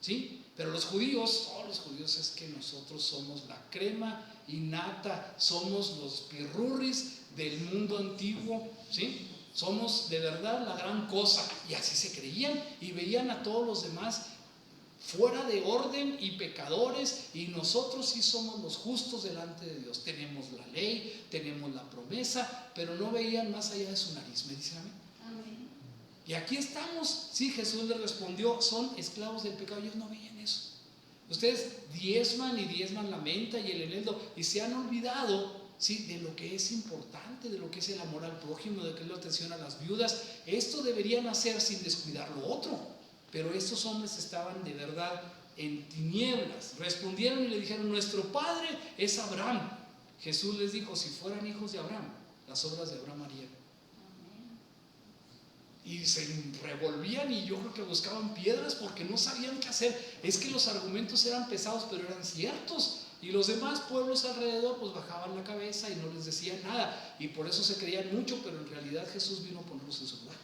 ¿Sí? Pero los judíos, todos los judíos, es que nosotros somos la crema innata, somos los pirurris del mundo antiguo, ¿sí? Somos de verdad la gran cosa. Y así se creían y veían a todos los demás fuera de orden y pecadores, y nosotros sí somos los justos delante de Dios. Tenemos la ley, tenemos la promesa, pero no veían más allá de su nariz. ¿Me dicen amén? Amén. Y aquí estamos. Sí, Jesús les respondió, son esclavos del pecado. Ellos no veían eso. Ustedes diezman la menta y el eneldo y se han olvidado, ¿sí?, de lo que es importante, de lo que es el amor al prójimo, de que es la atención a las viudas. Esto deberían hacer sin descuidar lo otro. Pero estos hombres estaban de verdad en tinieblas. Respondieron y le dijeron, nuestro padre es Abraham. Jesús les dijo, si fueran hijos de Abraham, las obras de Abraham harían. Y se revolvían, y yo creo que buscaban piedras porque no sabían qué hacer. Es que los argumentos eran pesados, pero eran ciertos. Y los demás pueblos alrededor pues bajaban la cabeza y no les decían nada. Y por eso se creían mucho, pero en realidad Jesús vino a ponerlos en su lugar.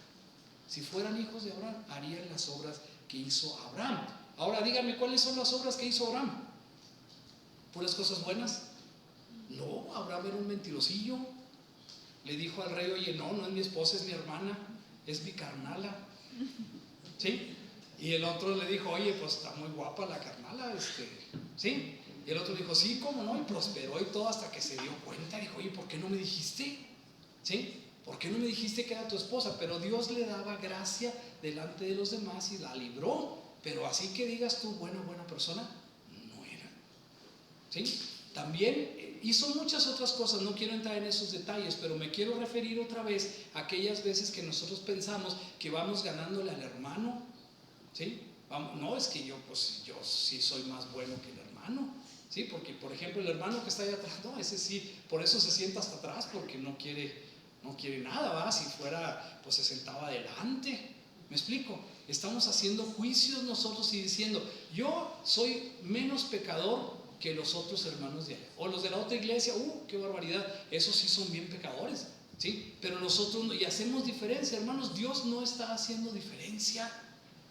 Si fueran hijos de Abraham, harían las obras que hizo Abraham. Ahora díganme, ¿cuáles son las obras que hizo Abraham? ¿Puras cosas buenas? No, Abraham era un mentirosillo. Le dijo al rey, oye, no es mi esposa, es mi hermana, es mi carnala. ¿Sí? Y el otro le dijo, oye, pues está muy guapa la carnala, ¿sí? Y el otro dijo, sí, cómo no, y prosperó y todo, hasta que se dio cuenta. Dijo, oye, ¿por qué no me dijiste? ¿Sí? ¿Por qué no me dijiste que era tu esposa? Pero Dios le daba gracia delante de los demás y la libró. Pero así que digas tú, buena persona, no era. ¿Sí? También hizo muchas otras cosas, no quiero entrar en esos detalles, pero me quiero referir otra vez a aquellas veces que nosotros pensamos que vamos ganándole al hermano. ¿Sí? No, es que yo sí soy más bueno que el hermano. ¿Sí? Porque, por ejemplo, el hermano que está ahí atrás, no, ese sí, por eso se sienta hasta atrás, porque no quiere nada, ¿va? Si fuera, pues se sentaba adelante. ¿Me explico? Estamos haciendo juicios nosotros y diciendo, yo soy menos pecador que los otros hermanos de allá, o los de la otra iglesia, qué barbaridad, esos sí son bien pecadores, ¿sí? Pero nosotros no, y hacemos diferencia, hermanos. Dios no está haciendo diferencia.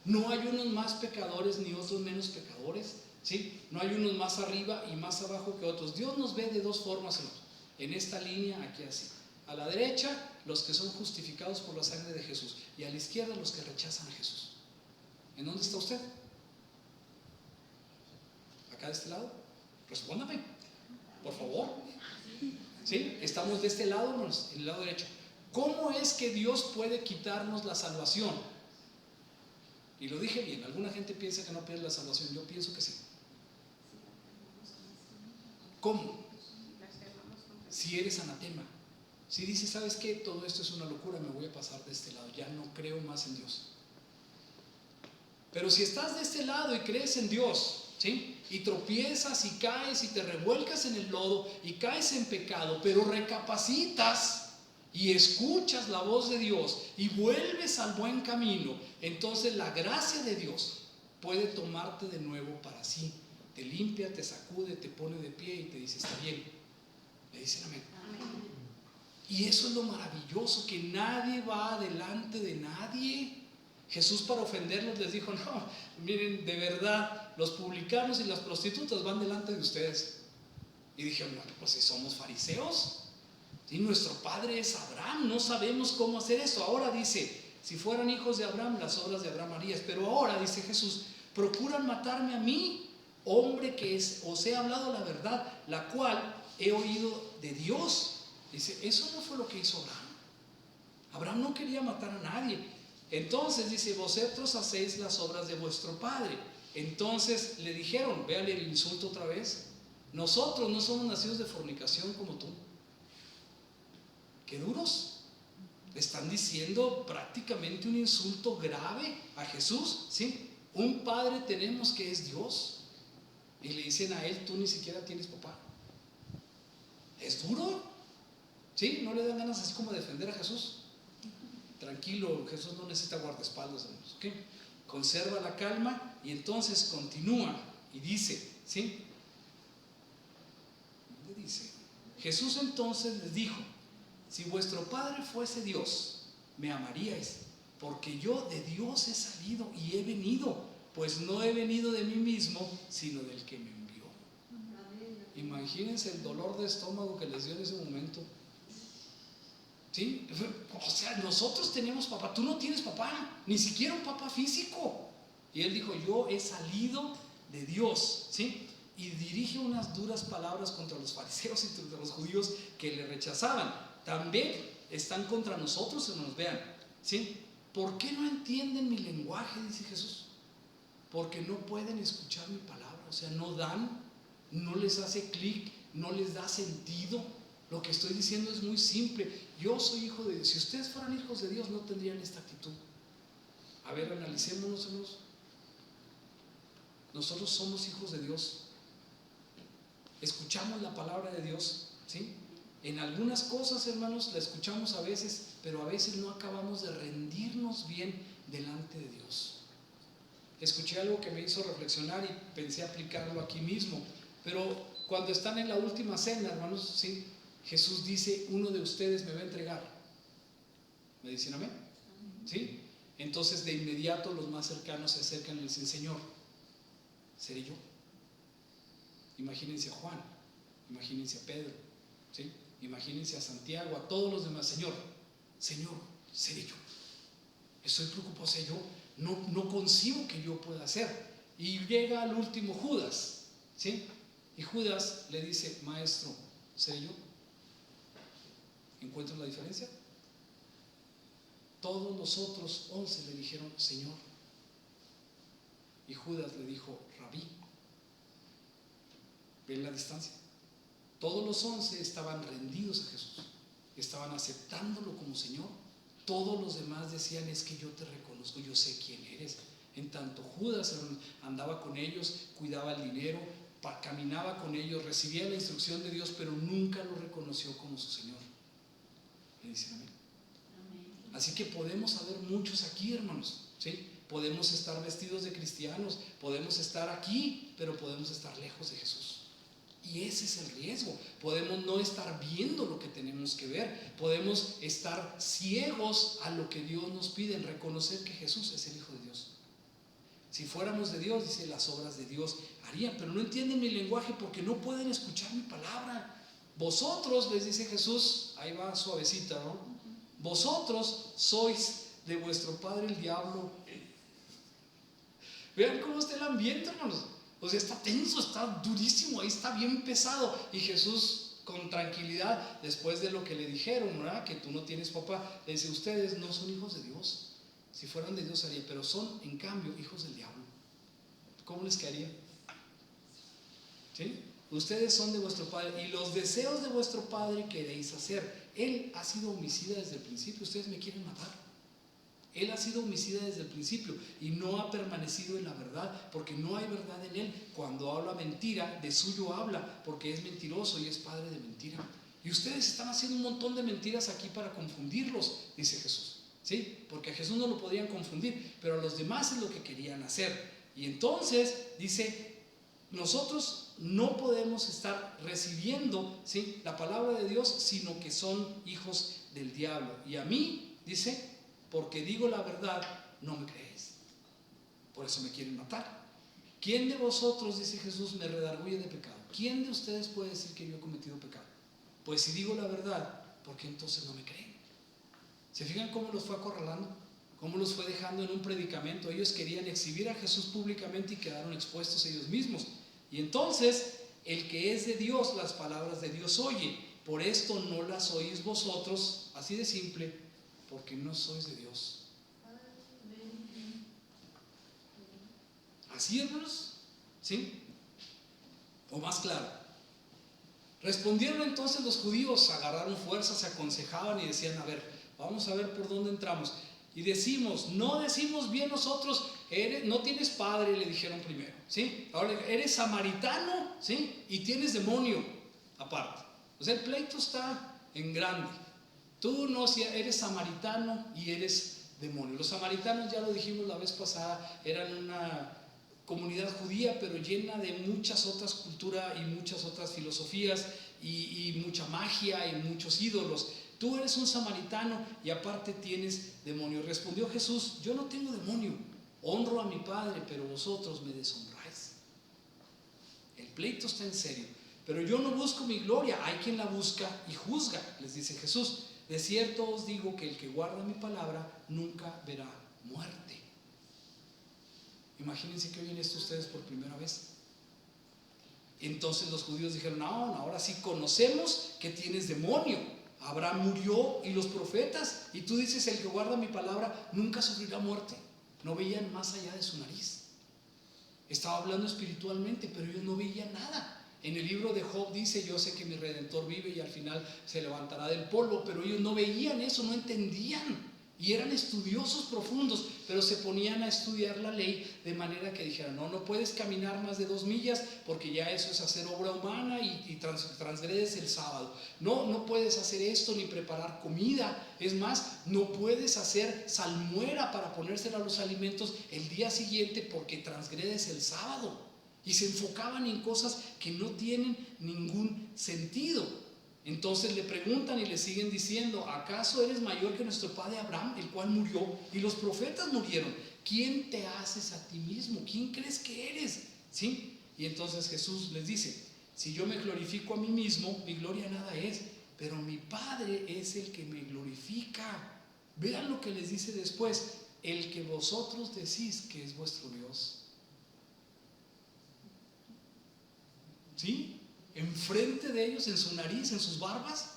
No hay unos más pecadores ni otros menos pecadores, ¿sí? No hay unos más arriba y más abajo que otros. Dios nos ve de dos formas, hermanos. En esta línea, aquí así. A la derecha, los que son justificados por la sangre de Jesús, y a la izquierda, los que rechazan a Jesús. ¿En dónde está usted? ¿Acá de este lado? Respóndame, por favor. ¿Sí? Estamos de este lado, hermanos, en el lado derecho. ¿Cómo es que Dios puede quitarnos la salvación? Y lo dije bien, alguna gente piensa que no pierde la salvación, yo pienso que sí. ¿Cómo? Si eres anatema, si dices, ¿sabes qué? Todo esto es una locura, me voy a pasar de este lado, ya no creo más en Dios. Pero si estás de este lado y crees en Dios, ¿sí? Y tropiezas y caes y te revuelcas en el lodo y caes en pecado, pero recapacitas y escuchas la voz de Dios y vuelves al buen camino, entonces la gracia de Dios puede tomarte de nuevo para sí. Te limpia, te sacude, te pone de pie y te dice, está bien. Le dicen amén. Amén. Y eso es lo maravilloso, que nadie va delante de nadie. Jesús, para ofenderlos, les dijo, no, miren, de verdad, los publicanos y las prostitutas van delante de ustedes. Y dijeron, bueno, pues si somos fariseos, ¿sí? Nuestro padre es Abraham, no sabemos cómo hacer esto. Ahora dice, si fueran hijos de Abraham, las obras de Abraham harías. Pero ahora, dice Jesús, procuran matarme a mí, hombre que os he hablado la verdad, la cual he oído de Dios. Dice, eso no fue lo que hizo Abraham. Abraham no quería matar a nadie. Entonces dice, vosotros hacéis las obras de vuestro padre. Entonces le dijeron, véale el insulto otra vez, nosotros no somos nacidos de fornicación como tú. Qué duros. Le están diciendo prácticamente un insulto grave a Jesús, ¿sí? Un padre tenemos que es Dios. Y le dicen a él, tú ni siquiera tienes papá. Es duro, ¿sí? No le dan ganas así como de defender a Jesús. Tranquilo, Jesús no necesita guardaespaldas, hermanos, ¿ok? Conserva la calma y entonces continúa y dice, ¿sí? ¿Dónde dice? Jesús entonces les dijo, si vuestro Padre fuese Dios, me amaríais, porque yo de Dios he salido y he venido, pues no he venido de mí mismo, sino del que me envió. Imagínense el dolor de estómago que les dio en ese momento. ¿Sí? O sea, nosotros tenemos papá, tú no tienes papá, ni siquiera un papá físico. Y él dijo, yo he salido de Dios, ¿sí? Y dirige unas duras palabras contra los fariseos y contra los judíos que le rechazaban. También están contra nosotros, hermanos, vean, ¿sí? ¿Por qué no entienden mi lenguaje? Dice Jesús. Porque no pueden escuchar mi palabra, o sea, no dan, no les hace clic, no les da sentido. Lo que estoy diciendo es muy simple. Yo soy hijo de Dios. Si ustedes fueran hijos de Dios, no tendrían esta actitud. A ver, analicémonos, hermanos. Nosotros somos hijos de Dios. Escuchamos la palabra de Dios, ¿sí? En algunas cosas, hermanos, la escuchamos a veces, pero a veces no acabamos de rendirnos bien delante de Dios. Escuché algo que me hizo reflexionar y pensé aplicarlo aquí mismo. Pero cuando están en la última cena, hermanos, ¿sí? Jesús dice, uno de ustedes me va a entregar. ¿Me dicen amén? ¿Sí? Entonces de inmediato los más cercanos se acercan y le dicen, Señor, ¿seré yo? Imagínense a Juan, imagínense a Pedro, ¿sí? Imagínense a Santiago, a todos los demás. Señor, seré yo. Estoy preocupado, o sea, yo no concibo que yo pueda hacer. Y llega al último Judas, ¿sí? Y Judas le dice, maestro, ¿seré yo? ¿Encuentran la diferencia? Todos los otros 11 le dijeron, Señor. Y Judas le dijo, Rabí. ¿Ven la distancia? Todos los 11 estaban rendidos a Jesús, estaban aceptándolo como Señor. Todos los demás decían, es que yo te reconozco, yo sé quién eres. En tanto Judas andaba con ellos, cuidaba el dinero, caminaba con ellos, recibía la instrucción de Dios, pero nunca lo reconoció como su Señor. ¿Me dicen amén? Así que podemos haber muchos aquí, hermanos, ¿sí? Podemos estar vestidos de cristianos, podemos estar aquí, pero podemos estar lejos de Jesús. Y ese es el riesgo. Podemos no estar viendo lo que tenemos que ver, podemos estar ciegos a lo que Dios nos pide, en reconocer que Jesús es el Hijo de Dios. Si fuéramos de Dios, dice, las obras de Dios harían, pero no entienden mi lenguaje porque no pueden escuchar mi palabra. Vosotros, les dice Jesús, ahí va suavecita, ¿no? Vosotros sois de vuestro padre el diablo. Vean cómo está el ambiente, hermanos. O sea, está tenso, está durísimo, ahí está bien pesado. Y Jesús con tranquilidad, después de lo que le dijeron, ¿verdad? Que tú no tienes papá, le dice, ustedes no son hijos de Dios. Si fueran de Dios haría, pero son en cambio hijos del diablo. ¿Cómo les quedaría? ¿Sí? Ustedes son de vuestro padre y los deseos de vuestro padre queréis hacer. Él ha sido homicida desde el principio. Ustedes me quieren matar. Él ha sido homicida desde el principio y no ha permanecido en la verdad, porque no hay verdad en él. Cuando habla mentira, de suyo habla, porque es mentiroso y es padre de mentira. Y ustedes están haciendo un montón de mentiras aquí para confundirlos, dice Jesús. ¿Sí? Porque a Jesús no lo podían confundir, pero a los demás es lo que querían hacer. Y entonces dice, nosotros no podemos estar recibiendo, ¿sí?, la palabra de Dios, sino que son hijos del diablo. Y a mí, dice, porque digo la verdad, no me creéis. Por eso me quieren matar. ¿Quién de vosotros, dice Jesús, me redarguye de pecado? ¿Quién de ustedes puede decir que yo he cometido pecado? Pues si digo la verdad, ¿por qué entonces no me creen? ¿Se fijan cómo los fue acorralando? ¿Cómo los fue dejando en un predicamento? Ellos querían exhibir a Jesús públicamente y quedaron expuestos ellos mismos. Y entonces, el que es de Dios, las palabras de Dios oye. Por esto no las oís vosotros, así de simple, porque no sois de Dios. ¿Así, hermanos? ¿Sí? O más claro. Respondieron entonces los judíos, agarraron fuerzas, se aconsejaban y decían, a ver, vamos a ver por dónde entramos. Y decimos, no decimos bien nosotros, no tienes padre, le dijeron primero, ¿sí? Ahora, eres samaritano, ¿sí? Y tienes demonio aparte. O sea, el pleito está en grande. Tú no, si eres samaritano y eres demonio. Los samaritanos, ya lo dijimos la vez pasada, eran una comunidad judía, pero llena de muchas otras culturas y muchas otras filosofías y mucha magia y muchos ídolos. Tú eres un samaritano y aparte tienes demonio. Respondió Jesús, yo no tengo demonio, honro a mi Padre, pero vosotros me deshonráis. El pleito está en serio, pero yo no busco mi gloria, hay quien la busca y juzga, les dice Jesús. De cierto os digo que el que guarda mi palabra nunca verá muerte. Imagínense que oyen esto ustedes por primera vez. Entonces los judíos dijeron, no, ahora sí conocemos que tienes demonio. Abraham murió y los profetas, y tú dices, el que guarda mi palabra nunca sufrirá muerte. No veían más allá de su nariz. Estaba hablando espiritualmente, pero ellos no veían nada. En el libro de Job dice, yo sé que mi Redentor vive y al final se levantará del polvo, pero ellos no veían eso, no entendían. Y eran estudiosos profundos, pero se ponían a estudiar la ley de manera que dijeran, no puedes caminar más de 2 millas porque ya eso es hacer obra humana y transgredes el sábado. No puedes hacer esto ni preparar comida. Es más, no puedes hacer salmuera para ponérsela a los alimentos el día siguiente porque transgredes el sábado. Y se enfocaban en cosas que no tienen ningún sentido. Entonces le preguntan y le siguen diciendo, ¿acaso eres mayor que nuestro padre Abraham, el cual murió y los profetas murieron? ¿Quién te haces a ti mismo? ¿Quién crees que eres? ¿Sí? Y entonces Jesús les dice, si yo me glorifico a mí mismo, mi gloria nada es, pero mi Padre es el que me glorifica. Vean lo que les dice después, el que vosotros decís que es vuestro Dios. ¿Sí? Enfrente de ellos, en su nariz, en sus barbas,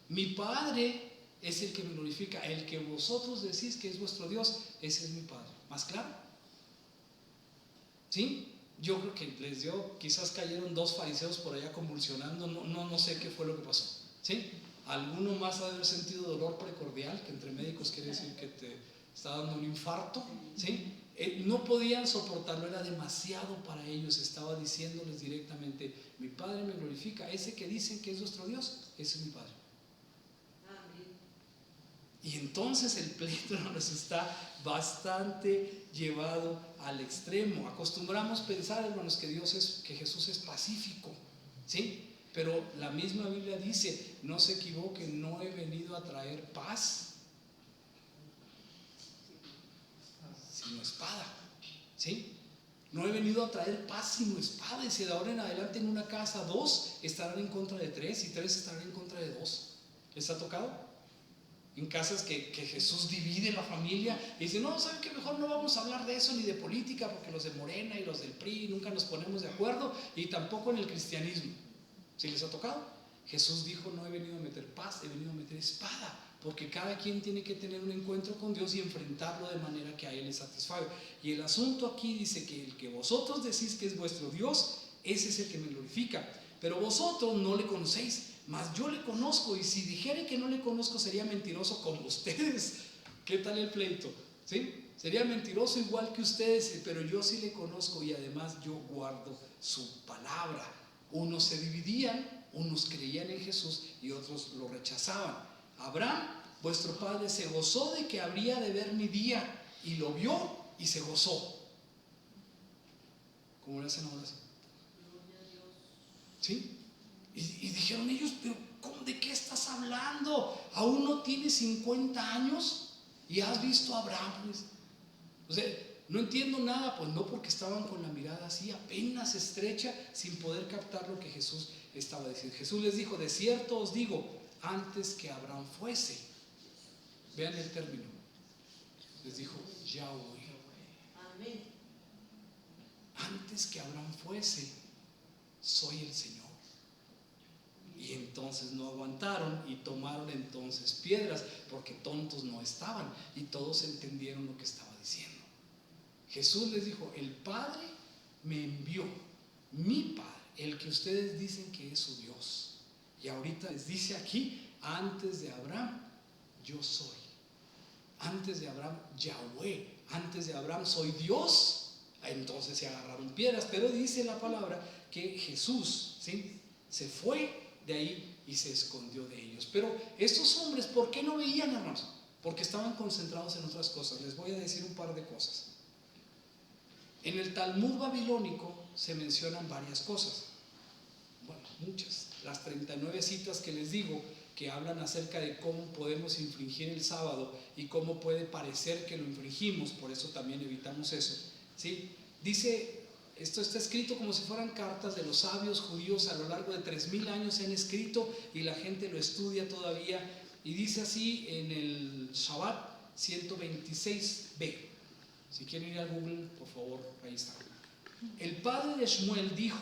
mi Padre es el que me glorifica. El que vosotros decís que es vuestro Dios, ese es mi Padre. ¿Más claro? ¿Sí? Yo creo que les dio, quizás cayeron 2 fariseos por allá convulsionando, no sé qué fue lo que pasó. ¿Sí? Alguno más ha de haber sentido dolor precordial, que entre médicos quiere decir que te está dando un infarto. ¿Sí? No podían soportarlo, era demasiado para ellos. Estaba diciéndoles directamente, mi Padre me glorifica. Ese que dicen que es nuestro Dios, ese es mi Padre. Y entonces el pleito nos está bastante llevado al extremo. Acostumbramos pensar, hermanos, que Jesús es pacífico, ¿sí? Pero la misma Biblia dice, no se equivoquen, no he venido a traer paz, sino espada, ¿sí? No he venido a traer paz sino espada. Y si de ahora en adelante en una casa 2 estarán en contra de 3 y 3 estarán en contra de 2. ¿Les ha tocado? En casas que Jesús divide la familia y dice, no, ¿saben qué? Mejor no vamos a hablar de eso ni de política, porque los de Morena y los del PRI nunca nos ponemos de acuerdo, y tampoco en el cristianismo. ¿Sí les ha tocado? Jesús dijo, no he venido a meter paz, he venido a meter espada, porque cada quien tiene que tener un encuentro con Dios y enfrentarlo de manera que a Él le satisfaga. Y el asunto aquí dice que el que vosotros decís que es vuestro Dios, ese es el que me glorifica. Pero vosotros no le conocéis, mas yo le conozco, y si dijere que no le conozco sería mentiroso como ustedes. ¿Qué tal el pleito? ¿Sí? Sería mentiroso igual que ustedes, pero yo sí le conozco y además yo guardo su palabra. Unos se dividían, unos creían en Jesús y otros lo rechazaban. Abraham, vuestro padre, se gozó de que habría de ver mi día y lo vio y se gozó. ¿Cómo le hacen ahora así? ¿Sí? Y dijeron ellos, pero ¿de qué estás hablando? ¿Aún no tienes 50 años y has visto a Abraham? Pues, o sea, no entiendo nada, pues no, porque estaban con la mirada así apenas estrecha, sin poder captar lo que Jesús estaba diciendo. Jesús les dijo, de cierto os digo, antes que Abraham fuese, vean el término, les dijo Yahweh. Amén. Antes que Abraham fuese, soy el Señor. Y entonces no aguantaron y tomaron entonces piedras, porque tontos no estaban y todos entendieron lo que estaba diciendo. Jesús les dijo, el Padre me envió, mi Padre, el que ustedes dicen que es su Dios. Y ahorita les dice aquí, antes de Abraham, yo soy. Antes de Abraham, Yahweh. Antes de Abraham, soy Dios. Entonces se agarraron piedras, pero dice la palabra que Jesús, ¿sí?, se fue de ahí y se escondió de ellos. Pero estos hombres, ¿por qué no veían, hermanos? Porque estaban concentrados en otras cosas. Les voy a decir un par de cosas. En el Talmud babilónico se mencionan varias cosas, bueno, muchas, las 39 citas que les digo, que hablan acerca de cómo podemos infringir el sábado y cómo puede parecer que lo infringimos, por eso también evitamos eso, ¿sí? Dice, esto está escrito como si fueran cartas de los sabios judíos, a lo largo de 3000 años se han escrito y la gente lo estudia todavía, y dice así en el Shabbat 126b. Si quieren ir a Google, por favor, ahí está. El padre de Shmuel dijo,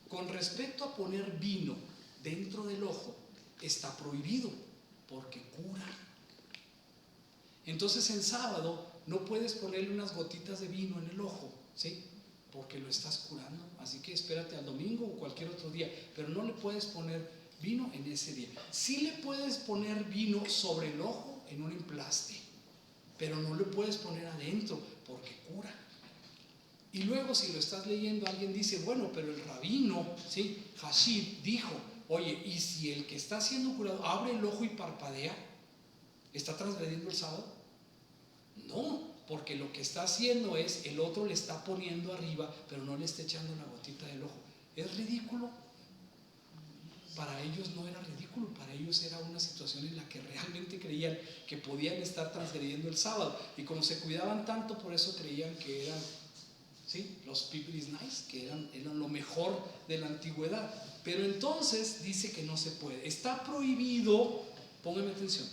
con respecto a poner vino dentro del ojo, está prohibido porque cura. Entonces en sábado no puedes ponerle unas gotitas de vino en el ojo, ¿sí?, porque lo estás curando. Así que espérate al domingo o cualquier otro día, pero no le puedes poner vino en ese día. Sí le puedes poner vino sobre el ojo en un emplaste, pero no le puedes poner adentro porque cura. Y luego, si lo estás leyendo, alguien dice, bueno, pero el rabino, ¿sí?, Hashid, dijo, oye, ¿y si el que está siendo curado abre el ojo y parpadea, está transgrediendo el sábado? No, porque lo que está haciendo es, el otro le está poniendo arriba, pero no le está echando una gotita del ojo. ¿Es ridículo? Para ellos no era ridículo, para ellos era una situación en la que realmente creían que podían estar transgrediendo el sábado, y como se cuidaban tanto, por eso creían que eran, ¿sí?, los pipris nice, que eran lo mejor de la antigüedad. Pero entonces dice que no se puede, está prohibido, pónganme atención,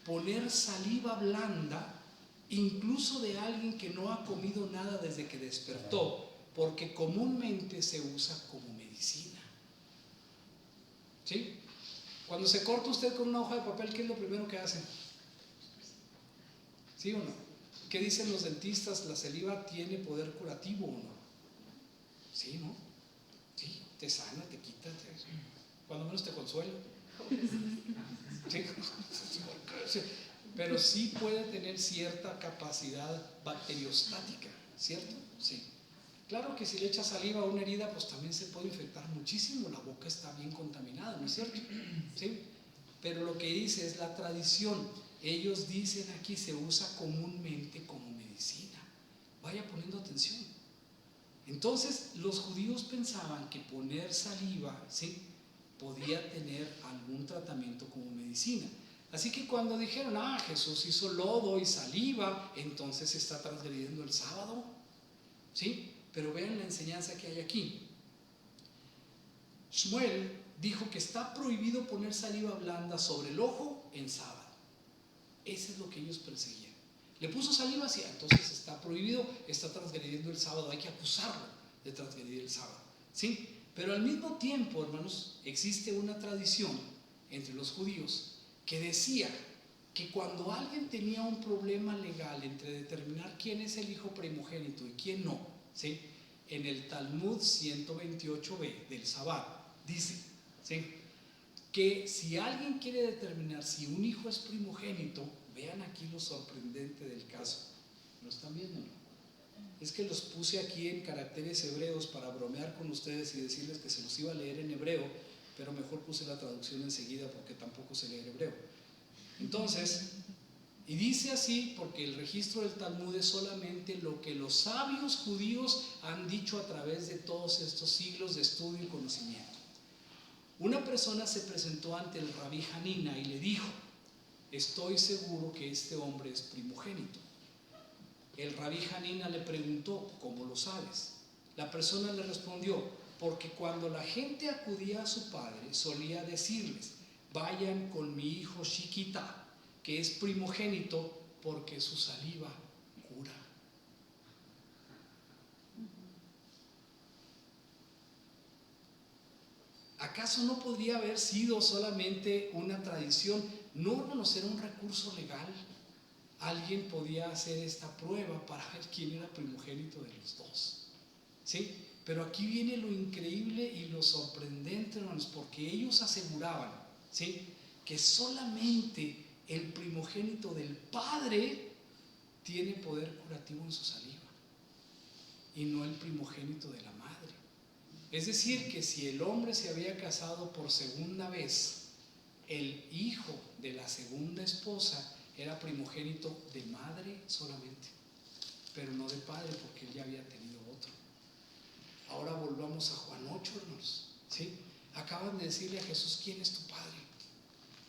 poner saliva blanda incluso de alguien que no ha comido nada desde que despertó, porque comúnmente se usa como medicina. ¿Sí? Cuando se corta usted con una hoja de papel, ¿qué es lo primero que hace? ¿Sí o no? ¿Qué dicen los dentistas? ¿La saliva tiene poder curativo o no? Sí, ¿no? Sí, te sana, te quita, cuando menos te consuela. Sí. Pero sí puede tener cierta capacidad bacteriostática, ¿cierto? Sí. Claro que si le echas saliva a una herida, pues también se puede infectar muchísimo, la boca está bien contaminada, ¿no es cierto? ¿Sí? Pero lo que dice es la tradición. Ellos dicen aquí se usa comúnmente como medicina. Vaya poniendo atención. Entonces los judíos pensaban que poner saliva, ¿sí?, podía tener algún tratamiento como medicina. Así que cuando dijeron, Jesús hizo lodo y saliva, entonces está transgrediendo el sábado, ¿sí? Pero vean la enseñanza que hay aquí. Shmuel dijo que está prohibido poner saliva blanda sobre el ojo en sábado. Eso es lo que ellos perseguían. Le puso saliva, sí, entonces está prohibido, está transgrediendo el sábado, hay que acusarlo de transgredir el sábado, ¿sí? Pero al mismo tiempo, hermanos, existe una tradición entre los judíos que decía que cuando alguien tenía un problema legal entre determinar quién es el hijo primogénito y quién no, ¿sí? En el Talmud 128b del Sabbat dice, ¿sí?, que si alguien quiere determinar si un hijo es primogénito, vean aquí lo sorprendente del caso. ¿Lo están viendo? Es que los puse aquí en caracteres hebreos para bromear con ustedes y decirles que se los iba a leer en hebreo, pero mejor puse la traducción enseguida porque tampoco sé leer hebreo. Entonces, y dice así porque el registro del Talmud es solamente lo que los sabios judíos han dicho a través de todos estos siglos de estudio y conocimiento. Una persona se presentó ante el rabí Hanina y le dijo: estoy seguro que este hombre es primogénito. El rabí Hanina le preguntó: ¿cómo lo sabes? La persona le respondió: porque cuando la gente acudía a su padre solía decirles: vayan con mi hijo Shikita, que es primogénito, porque su saliva cura. ¿Acaso no podría haber sido solamente una tradición? No, hermanos, era un recurso legal. Alguien podía hacer esta prueba para ver quién era primogénito de los dos, ¿sí? Pero aquí viene lo increíble y lo sorprendente, hermanos, porque ellos aseguraban, ¿sí?, que solamente el primogénito del padre tiene poder curativo en su saliva y no el primogénito de la madre. Es decir, que si el hombre se había casado por segunda vez, el hijo de la segunda esposa era primogénito de madre solamente, pero no de padre, porque él ya había tenido otro. Ahora volvamos a Juan 8, hermanos, ¿sí? Acaban de decirle a Jesús: ¿quién es tu padre?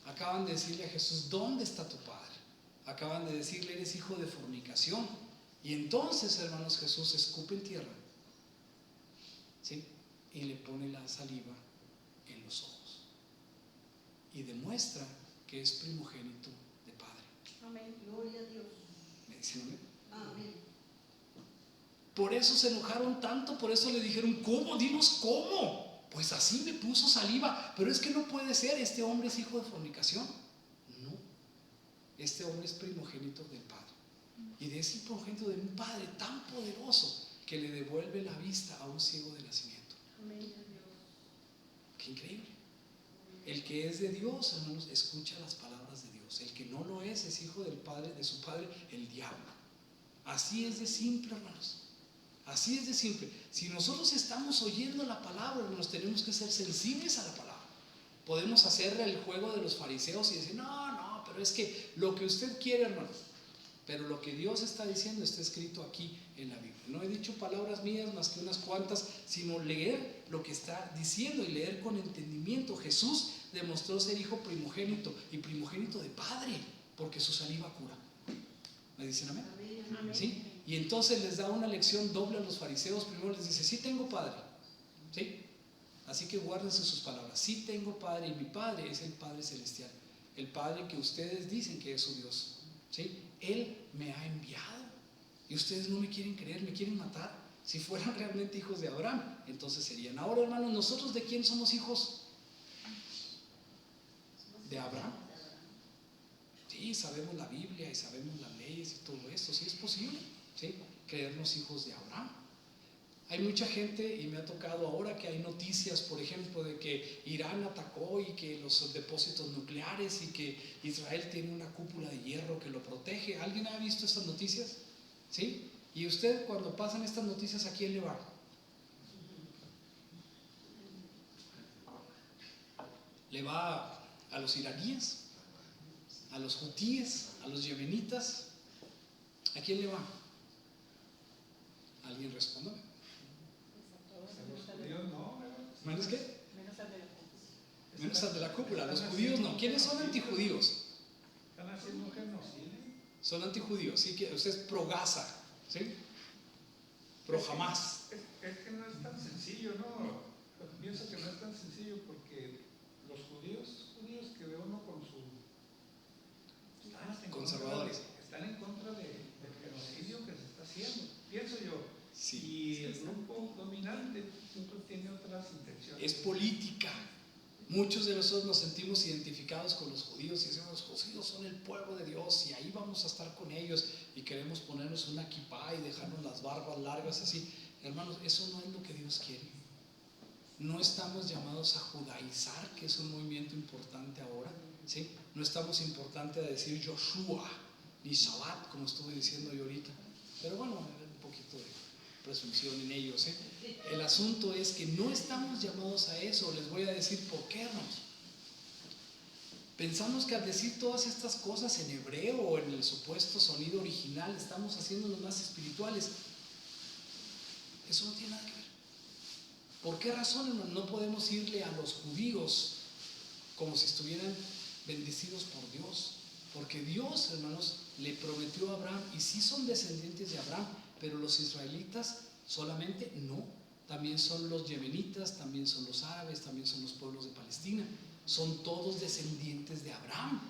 Acaban de decirle a Jesús: ¿dónde está tu padre? Acaban de decirle: eres hijo de fornicación. Y entonces, hermanos, Jesús escupe en tierra, ¿sí?, y le pone la saliva en los ojos y demuestra que es primogénito de padre. Amén, gloria a Dios. ¿Me dicen amén? Amén. Por eso se enojaron tanto, por eso le dijeron: ¿cómo? Dinos cómo. Pues así me puso saliva. Pero es que no puede ser, este hombre es hijo de fornicación. No, este hombre es primogénito del padre. Y de ese primogénito de un padre tan poderoso que le devuelve la vista a un ciego de nacimiento. Amén, Dios. Qué increíble. El que es de Dios, hermanos, escucha las palabras de Dios. El que no lo es hijo del padre, de su padre, el diablo. Así es de simple, hermanos. Así es de simple. Si nosotros estamos oyendo la palabra, hermanos, tenemos que ser sensibles a la palabra. Podemos hacerle el juego de los fariseos y decir: no, pero es que lo que usted quiere, hermanos. Pero lo que Dios está diciendo está escrito aquí en la Biblia. No he dicho palabras mías más que unas cuantas, sino leer lo que está diciendo y leer con entendimiento. Jesús demostró ser hijo primogénito y primogénito de padre, porque su saliva cura. ¿Me dicen amén? Amén. ¿Sí? Y entonces les da una lección doble a los fariseos. Primero les dice: sí tengo padre, ¿sí? Así que guárdense sus palabras. Sí tengo padre, y mi padre es el Padre Celestial, el Padre que ustedes dicen que es su Dios, ¿sí? Él me ha enviado y ustedes no me quieren creer, me quieren matar. Si fueran realmente hijos de Abraham, entonces serían. Ahora, hermanos, ¿nosotros de quién somos hijos? ¿De Abraham? Sí, sabemos la Biblia y sabemos las leyes y todo esto. Sí es posible, ¿sí?, creernos hijos de Abraham. Hay mucha gente, y me ha tocado ahora que hay noticias, por ejemplo, de que Irán atacó y que los depósitos nucleares y que Israel tiene una cúpula de hierro que lo protege. ¿Alguien ha visto estas noticias? ¿Sí? Y usted, cuando pasan estas noticias, ¿a quién le va? ¿Le va a los iraníes? ¿A los hutíes? ¿A los yemenitas? ¿A quién le va? ¿Alguien responde? Dios no, ¿Menos qué? Menos al de la Menos al de la cúpula. Los judíos no. ¿Quiénes son antijudíos? están haciendo un genocidio. Son antijudíos. ¿Sí? Usted es pro Gaza, ¿sí? Pro Hamas. Es que no es tan sencillo, ¿no? Pienso que no es tan sencillo porque los judíos que ve uno con su... Conservadores. Están en contra del genocidio que se está haciendo, pienso yo. Sí. Y el grupo dominante siempre tiene otras intenciones. Es política. Muchos de nosotros nos sentimos identificados con los judíos y decimos, los judíos son el pueblo de Dios y ahí vamos a estar con ellos y queremos ponernos una kipá y dejarnos las barbas largas así. Hermanos, eso no es lo que Dios quiere. No estamos llamados a judaizar, que es un movimiento importante ahora, ¿sí? No estamos importantes a decir Yoshua ni Shabbat, como estuve diciendo yo ahorita. Pero bueno, un poquito de presunción en ellos, ¿eh? El asunto es que no estamos llamados a eso. Les voy a decir por qué, hermanos. Pensamos que al decir todas estas cosas en hebreo o en el supuesto sonido original estamos haciéndonos más espirituales. Eso no tiene nada que ver. ¿Por qué razón, hermanos, no podemos irle a los judíos como si estuvieran bendecidos por Dios? Porque Dios, hermanos, le prometió a Abraham, y sí son descendientes de Abraham, pero los israelitas solamente no. También son los yemenitas, también son los árabes, también son los pueblos de Palestina. Son todos descendientes de Abraham.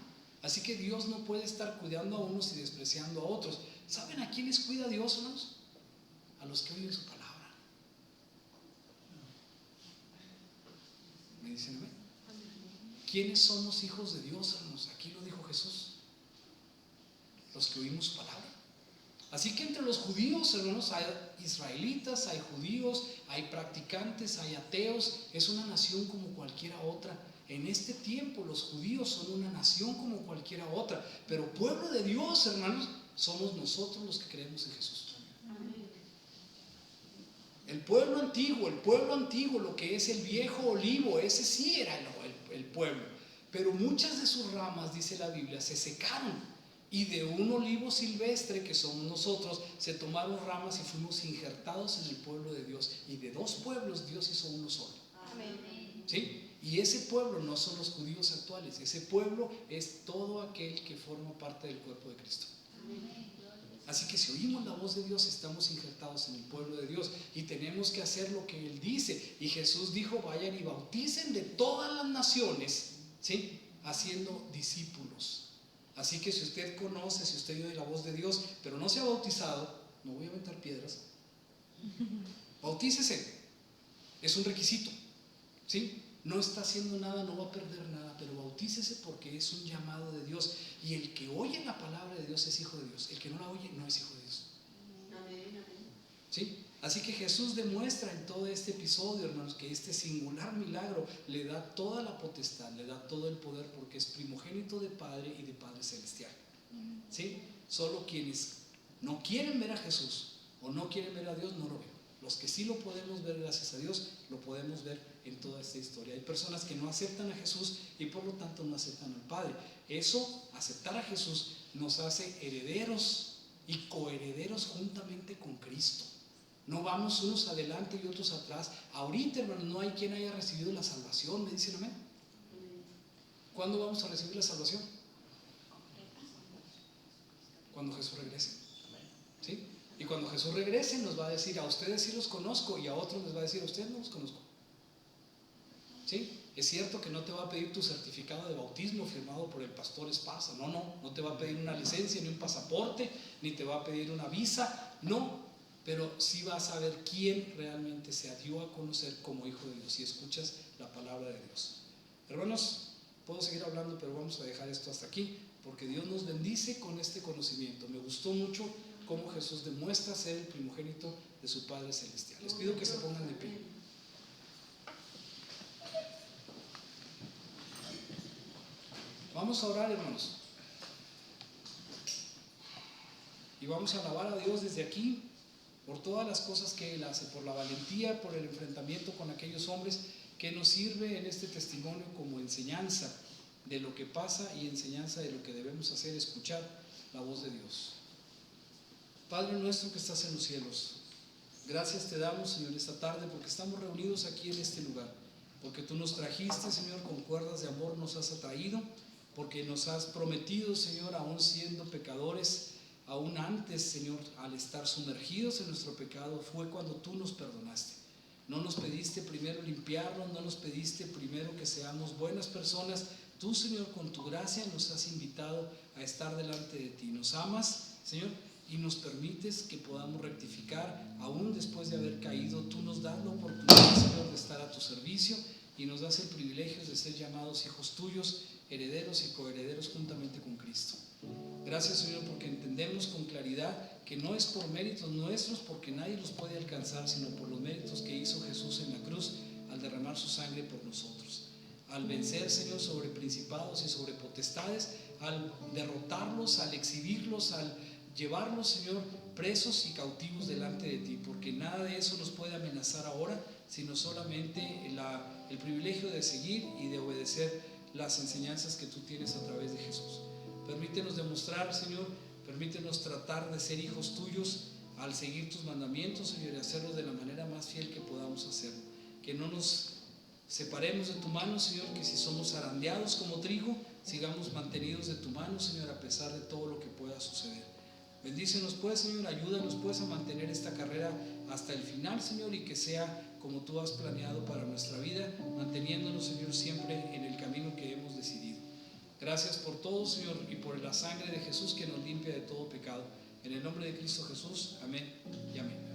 Así que Dios no puede estar cuidando a unos y despreciando a otros. ¿Saben a quiénes cuida Dios, hermanos? A los que oyen su palabra. ¿Me dicen amén? ¿Quiénes somos hijos de Dios, hermanos? Aquí lo dijo Jesús. Los que oímos su palabra. Así que entre los judíos, hermanos, hay israelitas, hay judíos, hay practicantes, hay ateos. Es una nación como cualquiera otra. En este tiempo los judíos son una nación como cualquiera otra. Pero pueblo de Dios, hermanos, somos nosotros los que creemos en Jesús. El pueblo antiguo, lo que es el viejo olivo, ese sí era el pueblo. Pero muchas de sus ramas, dice la Biblia, se secaron. Y de un olivo silvestre, que somos nosotros, se tomaron ramas y fuimos injertados en el pueblo de Dios. Y de dos pueblos Dios hizo uno solo. ¿Sí? Y ese pueblo no son los judíos actuales. Ese pueblo es todo aquel que forma parte del cuerpo de Cristo. Así que si oímos la voz de Dios, estamos injertados en el pueblo de Dios y tenemos que hacer lo que Él dice. Y Jesús dijo, vayan y bauticen de todas las naciones, ¿sí? Haciendo discípulos. Así que si usted conoce, si usted oye la voz de Dios, pero no se ha bautizado, no voy a aventar piedras, bautícese. Es un requisito, ¿sí? No está haciendo nada, no va a perder nada, pero bautícese porque es un llamado de Dios. Y el que oye la palabra de Dios es hijo de Dios. El que no la oye no es hijo de Dios. ¿Sí? Así que Jesús demuestra en todo este episodio, hermanos, que este singular milagro le da toda la potestad, le da todo el poder, porque es primogénito de Padre y de Padre Celestial. ¿Sí? Solo quienes no quieren ver a Jesús o no quieren ver a Dios no lo ven. Los que sí lo podemos ver, gracias a Dios, lo podemos ver en toda esta historia. Hay personas que no aceptan a Jesús y por lo tanto no aceptan al Padre. Eso, aceptar a Jesús, nos hace herederos y coherederos juntamente con Cristo. No vamos unos adelante y otros atrás. Ahorita, hermano, no hay quien haya recibido la salvación. ¿Me dicen amén? ¿Cuándo vamos a recibir la salvación? Cuando Jesús regrese. ¿Sí? Y cuando Jesús regrese nos va a decir, a ustedes sí los conozco, y a otros les va a decir, a ustedes no los conozco. ¿Sí? Es cierto que no te va a pedir tu certificado de bautismo firmado por el pastor Esparza. No te va a pedir una licencia, ni un pasaporte, ni te va a pedir una visa. No. Pero sí vas a ver quién realmente se dio a conocer como hijo de Dios si escuchas la palabra de Dios. Hermanos, puedo seguir hablando, pero vamos a dejar esto hasta aquí, porque Dios nos bendice con este conocimiento. Me gustó mucho cómo Jesús demuestra ser el primogénito de su Padre Celestial. Les pido que se pongan de pie. Vamos a orar, hermanos. Y vamos a alabar a Dios desde aquí por todas las cosas que Él hace, por la valentía, por el enfrentamiento con aquellos hombres, que nos sirve en este testimonio como enseñanza de lo que pasa y enseñanza de lo que debemos hacer, escuchar la voz de Dios. Padre nuestro que estás en los cielos, gracias te damos, Señor, esta tarde porque estamos reunidos aquí en este lugar, porque tú nos trajiste, Señor, con cuerdas de amor nos has atraído, porque nos has prometido, Señor, aún siendo pecadores, aún antes, Señor, al estar sumergidos en nuestro pecado, fue cuando tú nos perdonaste. No nos pediste primero limpiarnos, no nos pediste primero que seamos buenas personas. Tú, Señor, con tu gracia nos has invitado a estar delante de ti. Nos amas, Señor, y nos permites que podamos rectificar aún después de haber caído. Tú nos das la oportunidad, Señor, de estar a tu servicio y nos das el privilegio de ser llamados hijos tuyos, herederos y coherederos juntamente con Cristo. Gracias, Señor, porque entendemos con claridad que no es por méritos nuestros, porque nadie los puede alcanzar, sino por los méritos que hizo Jesús en la cruz al derramar su sangre por nosotros, al vencer, Señor, sobre principados y sobre potestades, al derrotarlos, al exhibirlos, al llevarlos, Señor, presos y cautivos delante de ti, porque nada de eso nos puede amenazar ahora, sino solamente el privilegio de seguir y de obedecer las enseñanzas que tú tienes a través de Jesús. Permítenos demostrar, Señor, permítenos tratar de ser hijos tuyos al seguir tus mandamientos, Señor, y hacerlos de la manera más fiel que podamos hacerlo. Que no nos separemos de tu mano, Señor, que si somos zarandeados como trigo, sigamos mantenidos de tu mano, Señor, a pesar de todo lo que pueda suceder. Bendícenos pues, Señor, ayúdanos pues a mantener esta carrera hasta el final, Señor, y que sea como tú has planeado para nuestra vida, manteniéndonos, Señor, siempre en el camino que hemos decidido. Gracias por todo, Señor, y por la sangre de Jesús que nos limpia de todo pecado. En el nombre de Cristo Jesús, amén y amén.